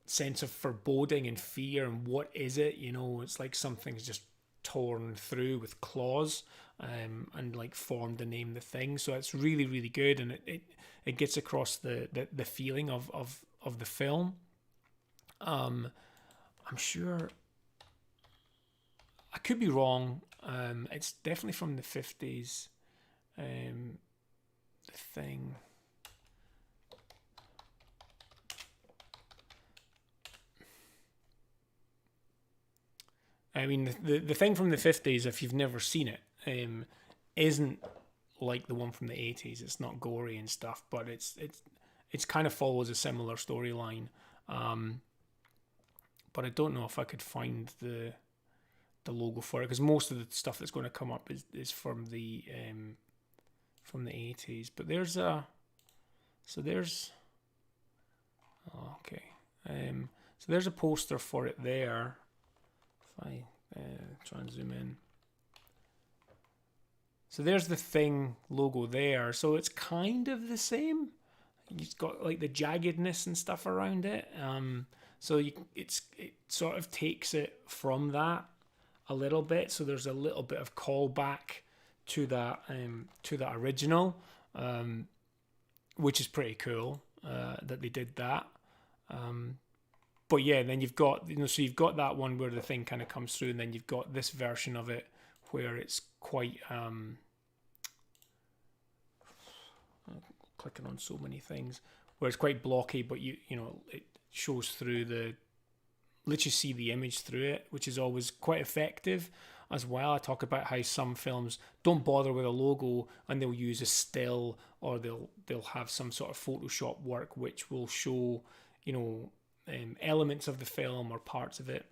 sense of foreboding and fear. And what is it? It's like something's just torn through with claws, and like formed the name The Thing. So it's really, really good, and it gets across the feeling of the film. I'm sure, I could be wrong. It's definitely from the 50s. The Thing. I mean, the Thing from the 50s, if you've never seen it, isn't like the one from the 80s. It's not gory and stuff, but it's kind of follows a similar storyline. But I don't know if I could find the logo for it, because most of the stuff that's going to come up is from the 80s. But there's so there's a poster for it there. If I try and zoom in. So there's the Thing logo there. So it's kind of the same. It's got like the jaggedness and stuff around it. So it sort of takes it from that a little bit. So there's a little bit of callback to that original, which is pretty cool that they did that. But yeah, then you've got so you've got that one where the Thing kind of comes through, and then you've got this version of it where it's quite clicking on so many things, where it's quite blocky, but it shows through lets you see the image through it, which is always quite effective as well. I talk about how some films don't bother with a logo and they'll use a still, or they'll have some sort of Photoshop work which will show elements of the film or parts of it.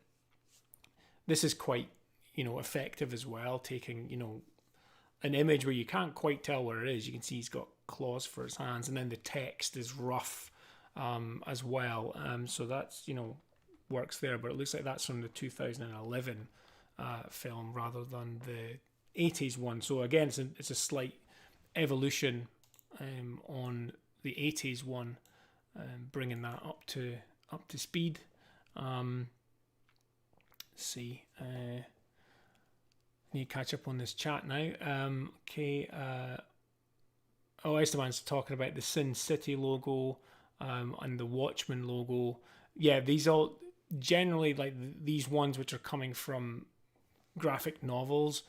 This is quite effective as well, taking an image where you can't quite tell where it is. You can see he's got claws for his hands, and then the text is rough as well. So that's works there, but it looks like that's from the 2011 film rather than the 80s one. So again, it's a slight evolution on the 80s one, bringing that up to speed. Let's see. Need to catch up on this chat now. Okay. Esteban's talking about the Sin City logo and the Watchmen logo. Yeah, these all generally, like these ones which are coming from graphic novels,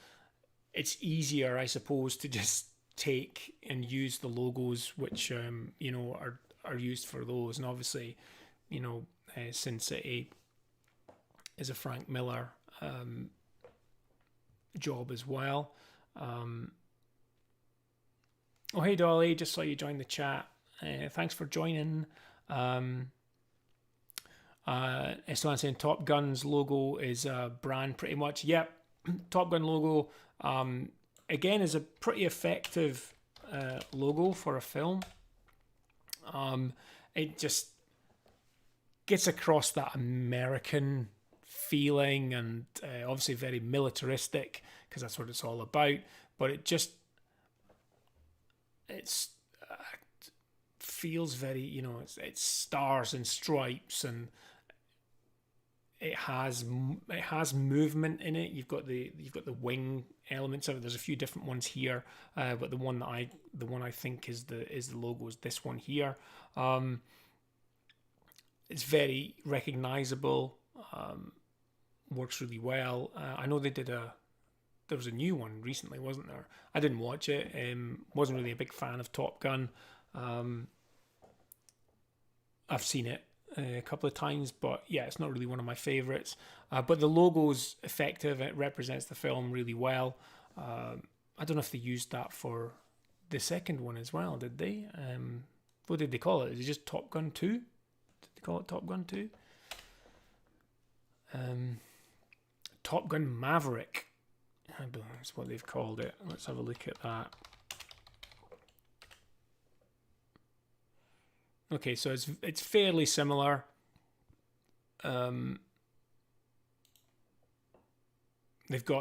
it's easier, I suppose, to just take and use the logos which are used for those. And obviously, Sin City is a Frank Miller job as well. Hey Dolly, just saw you join the chat. Thanks for joining. Esteban saying Top Gun's logo is a brand pretty much. Yep, Top Gun logo again is a pretty effective logo for a film. It just gets across that American feeling, and obviously very militaristic because that's what it's all about. But it feels very, it's stars and stripes, and it has movement in it. You've got the wing elements of it. There's a few different ones here, but the one I think is the logo is this one here. It's very recognizable. Works really well. I know there was a new one recently, wasn't there? I didn't watch it. Wasn't really a big fan of Top Gun. I've seen it a couple of times, but yeah, it's not really one of my favorites. But the logo's effective. It represents the film really well. I don't know if they used that for the second one as well, did they? What did they call it? Is it just Top Gun 2? Did they call it Top Gun 2? Top Gun Maverick. I don't know, that's what they've called it. Let's have a look at that. Okay, so it's fairly similar. They've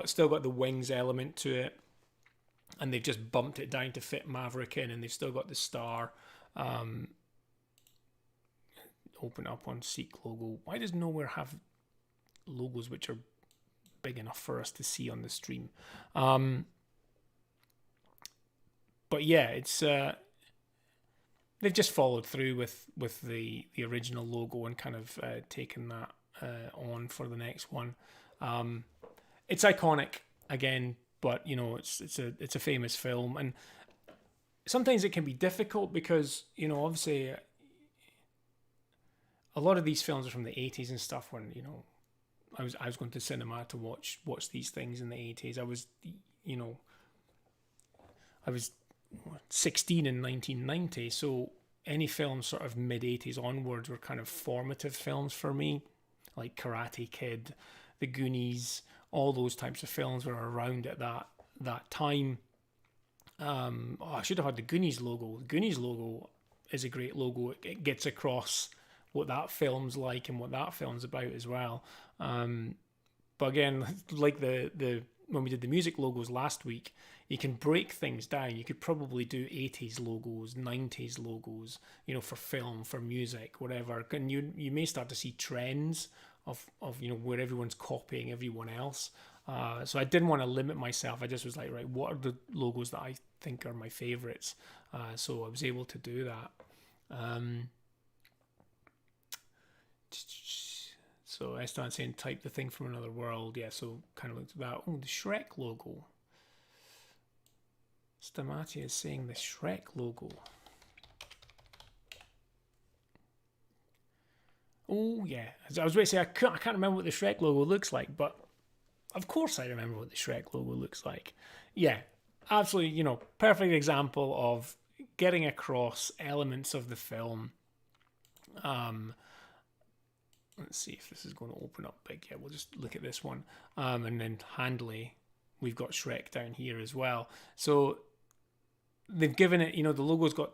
still got the wings element to it, and they've just bumped it down to fit Maverick in, and they've still got the star. Open up on Seek logo. Why does nowhere have logos which are big enough for us to see on the stream? But yeah, it's they've just followed through with the original logo and kind of taken that on for the next one. It's iconic again, but you know it's a famous film, and sometimes it can be difficult because you know obviously a lot of these films are from the 80s and stuff. When you know I was going to cinema to watch these things in the 80s. I was 16 in 1990, so any films sort of mid 80s onwards were kind of formative films for me, like Karate Kid, The Goonies, all those types of films were around at that time. I should have had the Goonies logo. The Goonies logo is a great logo. It gets across what that film's like and what that film's about as well. But again, like the when we did the music logos last week, you can break things down. You could probably do 80s logos, 90s logos, you know, for film, for music, whatever. And you may start to see trends of you know where everyone's copying everyone else. So I didn't want to limit myself. I just was like, right, what are the logos that I think are my favorites? So I was able to do that. So I started saying type the thing from another world. Yeah, so kind of looked at that. Oh, the Shrek logo. Stamati is saying the Shrek logo. Oh, yeah. As I was going to say, I can't remember what the Shrek logo looks like, but of course I remember what the Shrek logo looks like. Yeah, absolutely, you know, perfect example of getting across elements of the film. Let's see if this is going to open up big. Yeah, we'll just look at this one. And then handily, we've got Shrek down here as well. So they've given it, you know, the logo's got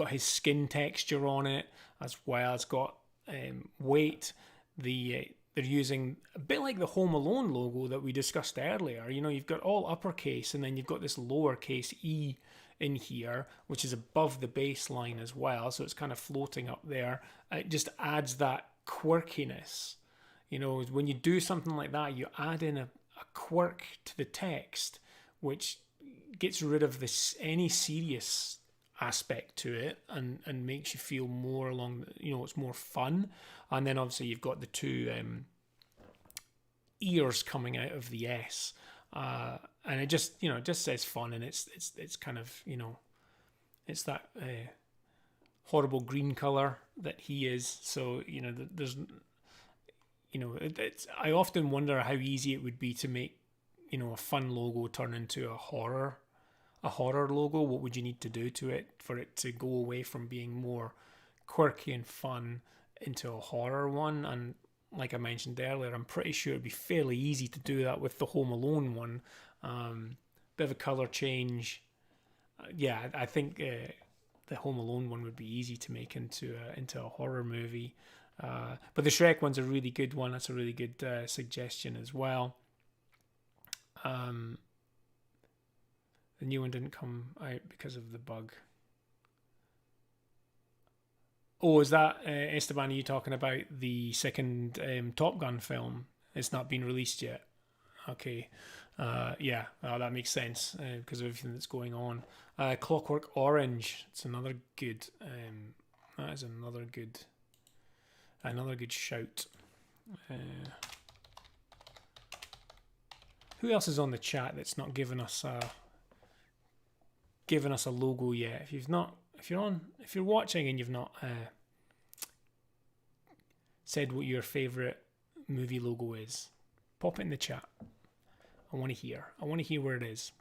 his skin texture on it as well. It's got weight. They're using a bit like the Home Alone logo that we discussed earlier. You know, you've got all uppercase and then you've got this lowercase e in here, which is above the baseline as well. So it's kind of floating up there. It just adds that quirkiness. You know, when you do something like that, you add in a quirk to the text, which gets rid of any serious aspect to it and makes you feel more along, you know, it's more fun. And then obviously you've got the two ears coming out of the S, and it just, you know, it just says fun, and it's kind of, you know, it's that horrible green color that he is. So, you know, there's, you know, it's I often wonder how easy it would be to make, you know, a fun logo turn into a horror logo. What would you need to do to it for it to go away from being more quirky and fun into a horror one? And like I mentioned earlier, I'm pretty sure it'd be fairly easy to do that with the Home Alone one. Bit of a color change. Yeah, I think the Home Alone one would be easy to make into a horror movie. But the Shrek one's a really good one. That's a really good suggestion as well. The new one didn't come out because of the bug. Oh, is that Esteban? Are you talking about the second Top Gun film? It's not been released yet. Okay. Yeah, that makes sense because of everything that's going on. Clockwork Orange. It's another good. That is another good shout. Who else is on the chat that's not given us a logo yet? If you're watching and you've not said what your favorite movie logo is, pop it in the chat. I want to hear. I want to hear where it is.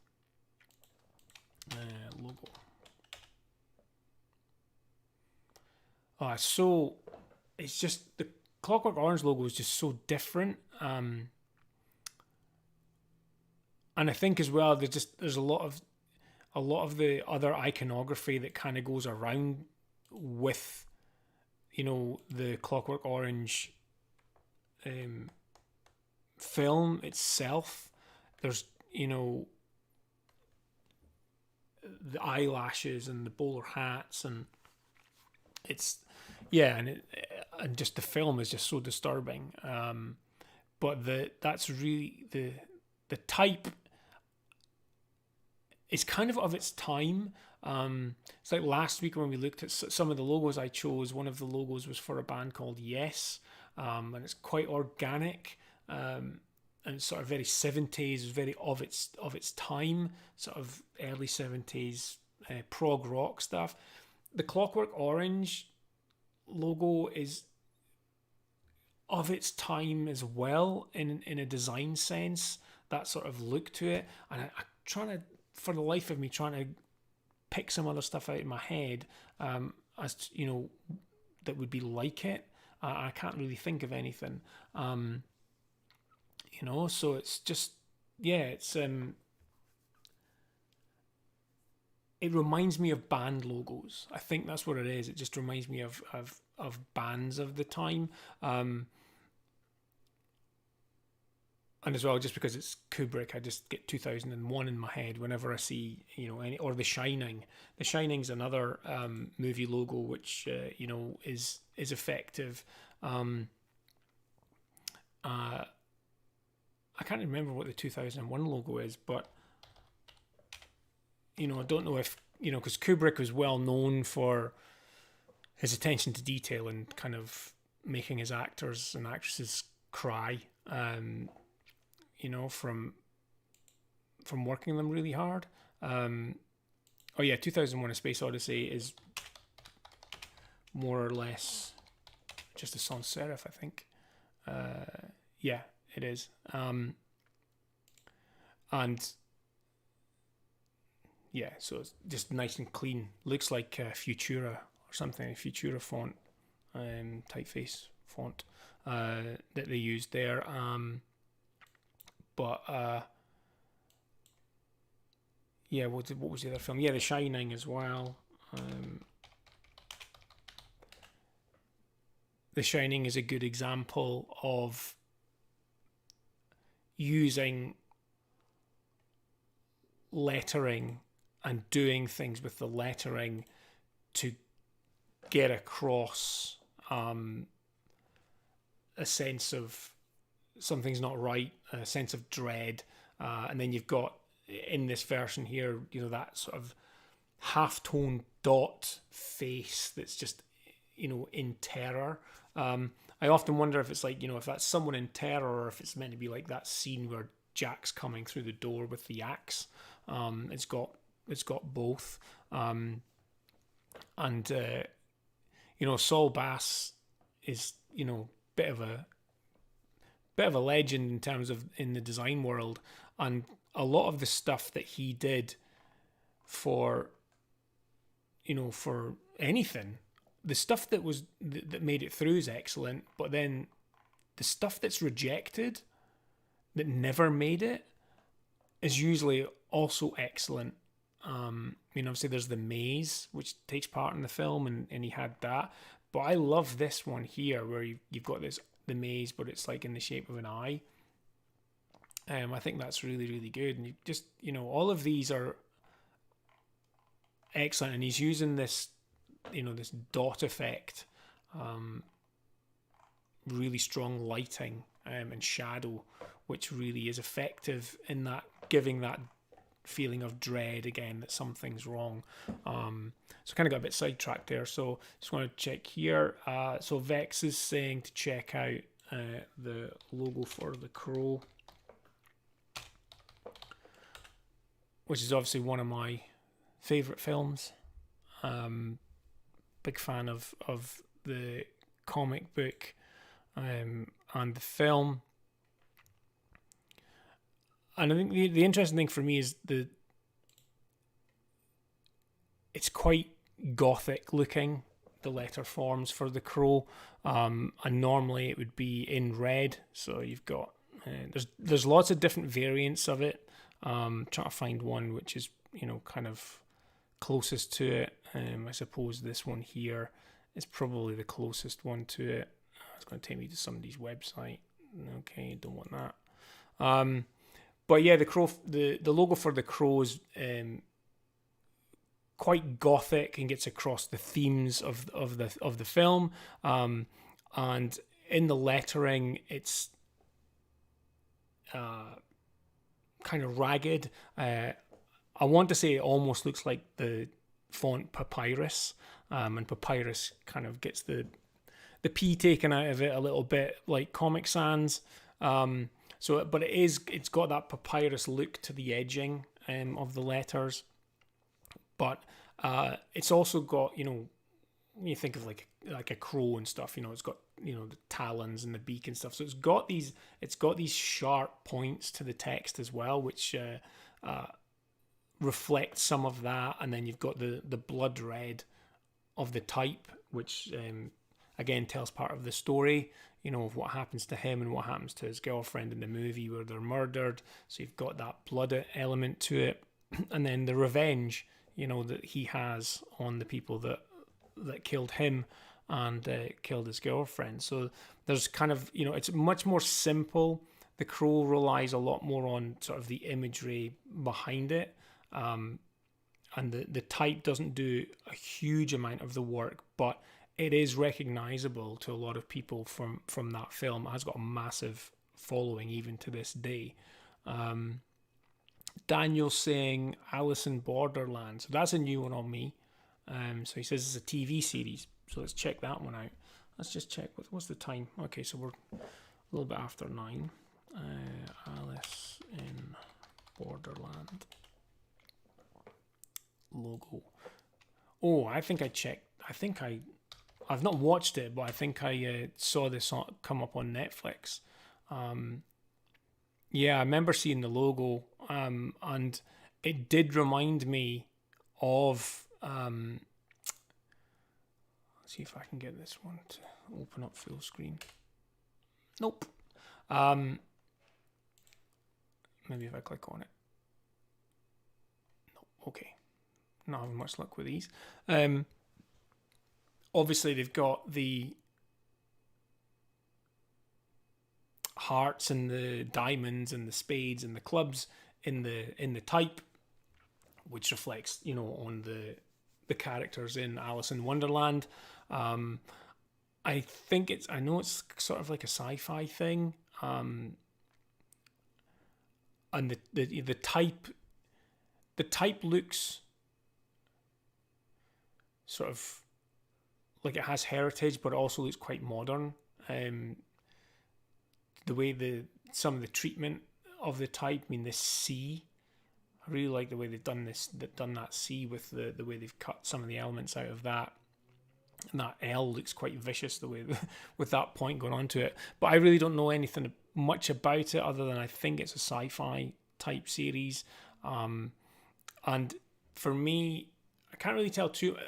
Logo. So it's just the Clockwork Orange logo is just so different. And I think as well, there's a lot of the other iconography that kind of goes around with, the Clockwork Orange film itself. There's, the eyelashes and the bowler hats, and it's, yeah, and just the film is just so disturbing. But that's really the type is kind of its time. It's like last week when we looked at some of the logos I chose. One of the logos was for a band called Yes, and it's quite organic. And it's sort of very 70s, very of its time, sort of early 70s prog rock stuff. The Clockwork Orange logo is of its time as well in a design sense, that sort of look to it. And I'm trying to, for the life of me, trying to pick some other stuff out of my head as that would be like it. I can't really think of anything. So it's just, yeah, it's it reminds me of band logos. I think that's what it is. It just reminds me of bands of the time. And as well, just because it's Kubrick, I just get 2001 in my head whenever I see, or The Shining. The Shining's another movie logo which is effective. I can't remember what the 2001 logo is, but I don't know if because Kubrick was well known for his attention to detail and kind of making his actors and actresses cry. From working them really hard. 2001: A Space Odyssey is more or less just a sans serif, I think. Yeah, it is. And yeah, so it's just nice and clean. Looks like Futura or something, a Futura font, typeface font that they used there. What was the other film? Yeah, The Shining as well. The Shining is a good example of using lettering and doing things with the lettering to get across a sense of something's not right, a sense of dread, and then you've got in this version here, that sort of half-tone dot face that's just, in terror. I often wonder if it's like, if that's someone in terror, or if it's meant to be like that scene where Jack's coming through the door with the axe. It's got both. Saul Bass is, bit of a legend in terms of in the design world, and a lot of the stuff that he did for anything, the stuff that made it through is excellent, but then the stuff that's rejected that never made it is usually also excellent. Obviously there's The Maze, which takes part in the film, and he had that, but I love this one here where you've got the maze, but it's like in the shape of an eye. I think that's really, really good. And you just, all of these are excellent. And he's using this, this dot effect really strong lighting and shadow, which really is effective in that giving that feeling of dread again that something's wrong. So kind of got a bit sidetracked there. So just want to check here. So Vex is saying to check out the logo for the Crow, which is obviously one of my favorite films. Big fan of the comic book and the film. And I think the interesting thing for me is it's quite gothic looking, the letter forms for the Crow, and normally it would be in red. So you've got there's lots of different variants of it. Trying to find one which is kind of closest to it. I suppose this one here is probably the closest one to it. It's going to take me to somebody's website. Okay, don't want that. But yeah, the Crow, the logo for the Crow is quite gothic and gets across the themes of the film. And in the lettering, it's kind of ragged. I want to say it almost looks like the font Papyrus, and Papyrus kind of gets the P taken out of it a little bit, like Comic Sans. But it's got that papyrus look to the edging of the letters. But it's also got, when you think of like a crow and stuff, it's got the talons and the beak and stuff. So it's got these sharp points to the text as well, which reflect some of that. And then you've got the blood red of the type, which again tells part of the story, of what happens to him and what happens to his girlfriend in the movie where they're murdered. So you've got that blood element to it. And then the revenge, that he has on the people that killed him and killed his girlfriend. So there's kind of, it's much more simple. The Crow relies a lot more on sort of the imagery behind it. And the type doesn't do a huge amount of the work, but it is recognizable to a lot of people from that film. It has got a massive following even to this day. Daniel's saying Alice in Borderland. So that's a new one on me. So he says it's a TV series. So let's check that one out. Let's just check. What's the time? Okay, so we're a little bit after 9. Alice in Borderland. Logo. Oh, I think I checked. I've not watched it, but I think I saw this come up on Netflix. Yeah, I remember seeing the logo, and it did remind me of. Let's see if I can get this one to open up full screen. Nope. Maybe if I click on it. No. Okay. Not having much luck with these. Obviously, they've got the hearts and the diamonds and the spades and the clubs in the type, which reflects, on the characters in Alice in Wonderland. I know it's sort of like a sci-fi thing, and the type looks sort of like it has heritage, but it also looks quite modern. The way some of the treatment of the type, this C, I really like the way they've done that C with the way they've cut some of the elements out of that. And that L looks quite vicious the way with that point going onto it. But I really don't know anything much about it other than I think it's a sci-fi type series. And for me, I can't really tell too.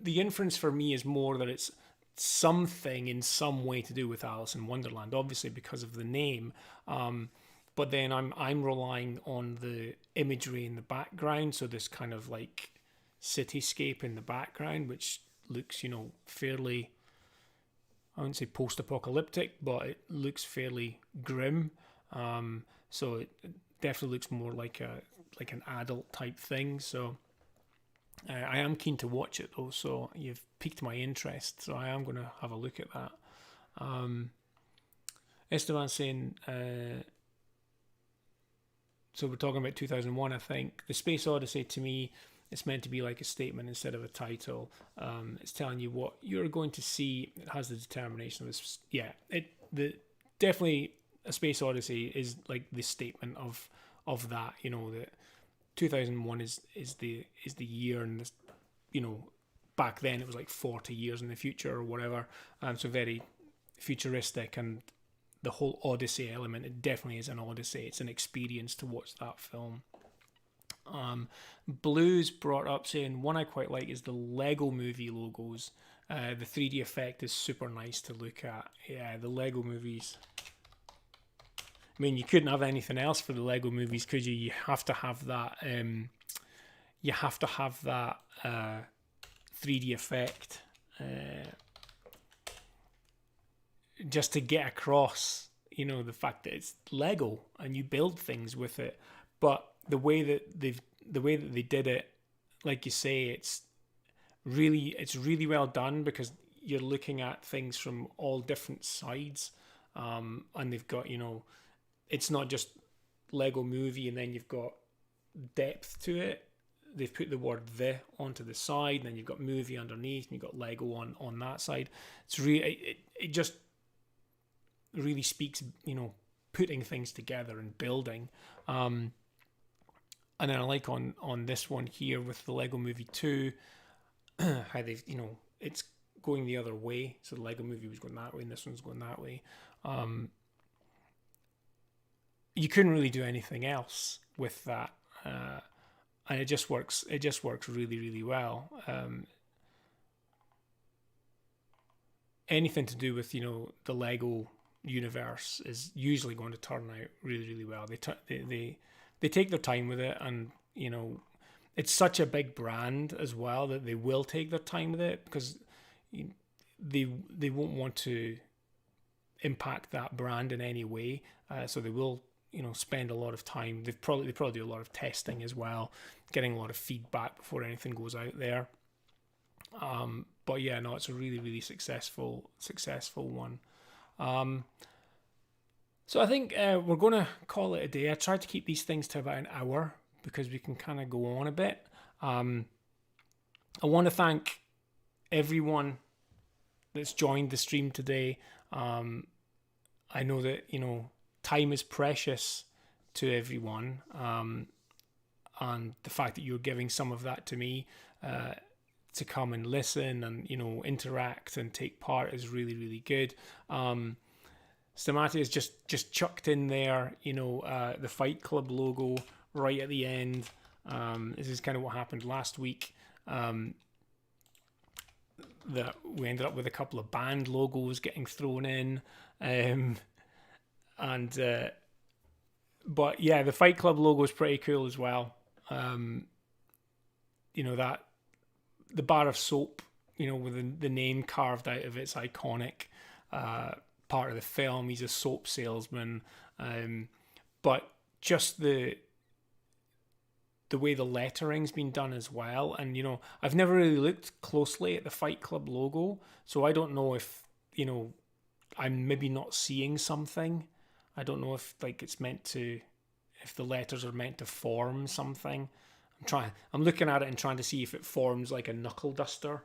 The inference for me is more that it's something in some way to do with Alice in Wonderland, obviously because of the name. But then I'm relying on the imagery in the background, so this kind of like cityscape in the background, which looks, fairly, I wouldn't say post-apocalyptic, but it looks fairly grim. So it definitely looks more like an adult type thing. So I am keen to watch it though, so you've piqued my interest, so I am going to have a look at that. Esteban saying, so we're talking about 2001, I think. The Space Odyssey, to me, it's meant to be like a statement instead of a title. It's telling you what you're going to see. It has the determination of this. Yeah, definitely A Space Odyssey is like the statement of that. You know, that 2001 is the year, and this, you know, back then it was like 40 years in the future or whatever. So very futuristic, and the whole Odyssey element, it definitely is an Odyssey. It's an experience to watch that film. Blues brought up saying, one I quite like is the Lego movie logos. The 3D effect is super nice to look at. Yeah, the Lego movies. I mean, you couldn't have anything else for the Lego movies, could you? You have to have that. You have to have that 3D effect. Just to get across, you know, the fact that it's Lego and you build things with it. But the way that they did it, like you say, it's really well done, because you're looking at things from all different sides, and they've got, you know, it's not just Lego movie and then you've got depth to it. They've put the word "the" onto the side, and then you've got movie underneath, and you've got Lego on that side. It's really it just really speaks, you know, putting things together and building. And then I like on this one here with the Lego Movie 2, how they've, you know, it's going the other way. So the Lego Movie was going that way and this one's going that way. You couldn't really do anything else with that. And it just works really, really well. Anything to do with, you know, the Lego universe is usually going to turn out really, really well. They take their time with it, and, you know, it's such a big brand as well that they will take their time with it, because they won't want to impact that brand in any way. So they will, you know, spend a lot of time. They probably do a lot of testing as well, getting a lot of feedback before anything goes out there. But yeah, no, it's a really, really successful one. So I think we're going to call it a day. I tried to keep these things to about an hour because we can kind of go on a bit. I want to thank everyone that's joined the stream today. I know that, you know, time is precious to everyone. And the fact that you're giving some of that to me to come and listen and, you know, interact and take part is really, really good. Stamati has just chucked in there, you know, the Fight Club logo right at the end. This is kind of what happened last week. That we ended up with a couple of band logos getting thrown in. But yeah, the Fight Club logo is pretty cool as well. You know, that the bar of soap, you know, with the name carved out of it's iconic part of the film. He's a soap salesman, but just the way the lettering's been done as well. And, you know, I've never really looked closely at the Fight Club logo, so I don't know if, you know, I'm maybe not seeing something. I don't know if, like, it's meant to, if the letters are meant to form something. I'm looking at it and trying to see if it forms like a knuckle duster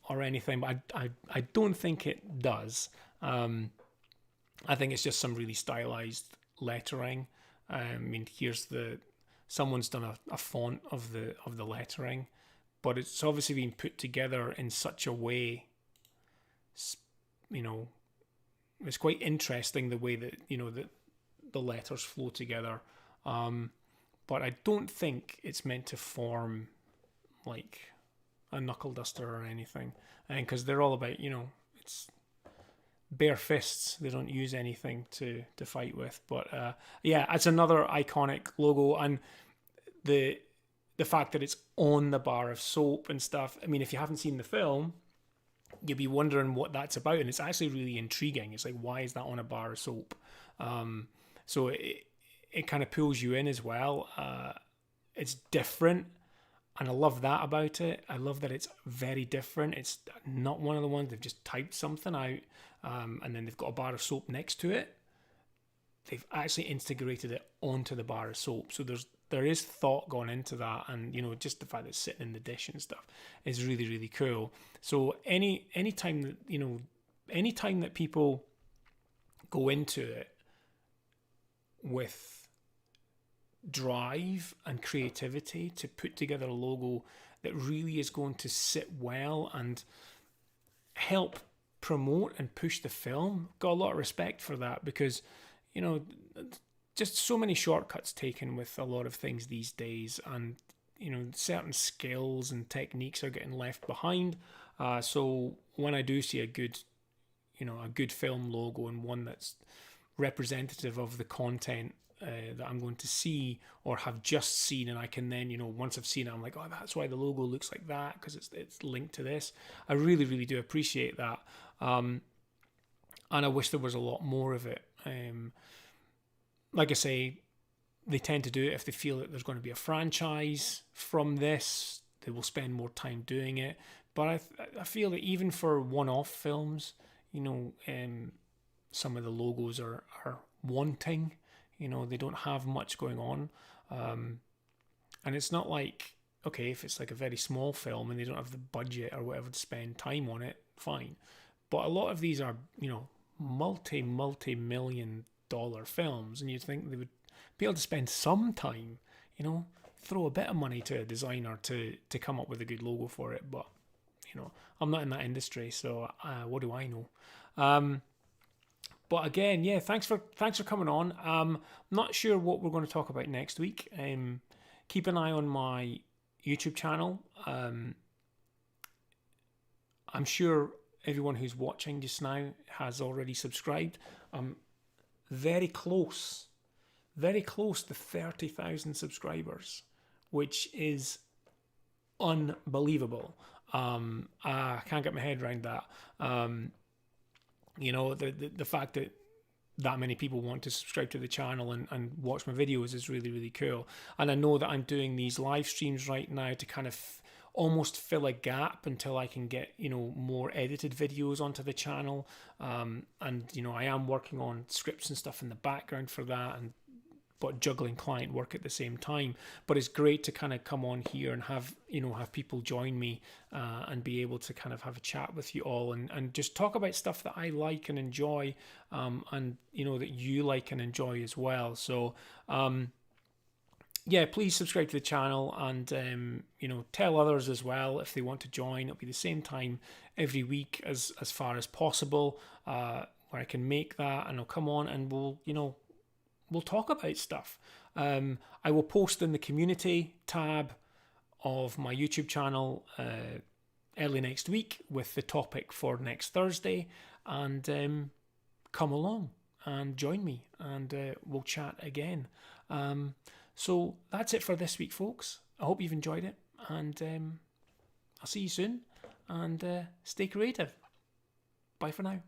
or anything, but I don't think it does. I think it's just some really stylized lettering. I mean, here's someone's done a font of the lettering, but it's obviously been put together in such a way, you know, it's quite interesting the way that, you know, that the letters flow together. But I don't think it's meant to form like a knuckle duster or anything. And because they're all about, you know, it's bare fists. They don't use anything to fight with. But yeah, it's another iconic logo. And the fact that it's on the bar of soap and stuff. I mean, if you haven't seen the film, you'll be wondering what that's about. And it's actually really intriguing. It's like, why is that on a bar of soap? So it kind of pulls you in as well. It's different. And I love that about it. I love that it's very different. It's not one of the ones they've just typed something out and then they've got a bar of soap next to it. They've actually integrated it onto the bar of soap. So there is thought gone into that, and just the fact that it's sitting in the dish and stuff is really, really cool. So anytime that people go into it with drive and creativity to put together a logo that really is going to sit well and help promote and push the film, got a lot of respect for that, because just so many shortcuts taken with a lot of things these days, and certain skills and techniques are getting left behind. So when I do see a good film logo, and one that's representative of the content that I'm going to see or have just seen, and I can then, once I've seen it, I'm like, oh, that's why the logo looks like that, because it's linked to this. I really, really do appreciate that. And I wish there was a lot more of it. Like I say, they tend to do it if they feel that there's going to be a franchise from this. They will spend more time doing it. But I feel that even for one-off films, some of the logos are wanting. They don't have much going on. And it's not like, okay, if it's like a very small film and they don't have the budget or whatever to spend time on it, fine. But a lot of these are, multi-million dollar films, and you'd think they would be able to spend some time, throw a bit of money to a designer to come up with a good logo for it. But, I'm not in that industry, so what do I know? But again, yeah, thanks for coming on. I'm not sure what we're going to talk about next week. Keep an eye on my YouTube channel. I'm sure everyone who's watching just now has already subscribed. I'm very close to 30,000 subscribers, which is unbelievable. I can't get my head around that. The fact that many people want to subscribe to the channel and watch my videos is really, really cool. And I know that I'm doing these live streams right now to kind of almost fill a gap until I can get, more edited videos onto the channel. And, I am working on scripts and stuff in the background for that, but juggling client work at the same time. But it's great to kind of come on here and have people join me and be able to kind of have a chat with you all and just talk about stuff that I like and enjoy, and that you like and enjoy as well. So yeah, please subscribe to the channel and tell others as well if they want to join. It'll be the same time every week as far as possible, where I can make that, and I'll come on and we'll talk about stuff. I will post in the community tab of my YouTube channel early next week with the topic for next Thursday, and come along and join me, and we'll chat again. So that's it for this week, folks. I hope you've enjoyed it, and I'll see you soon, and stay creative. Bye for now.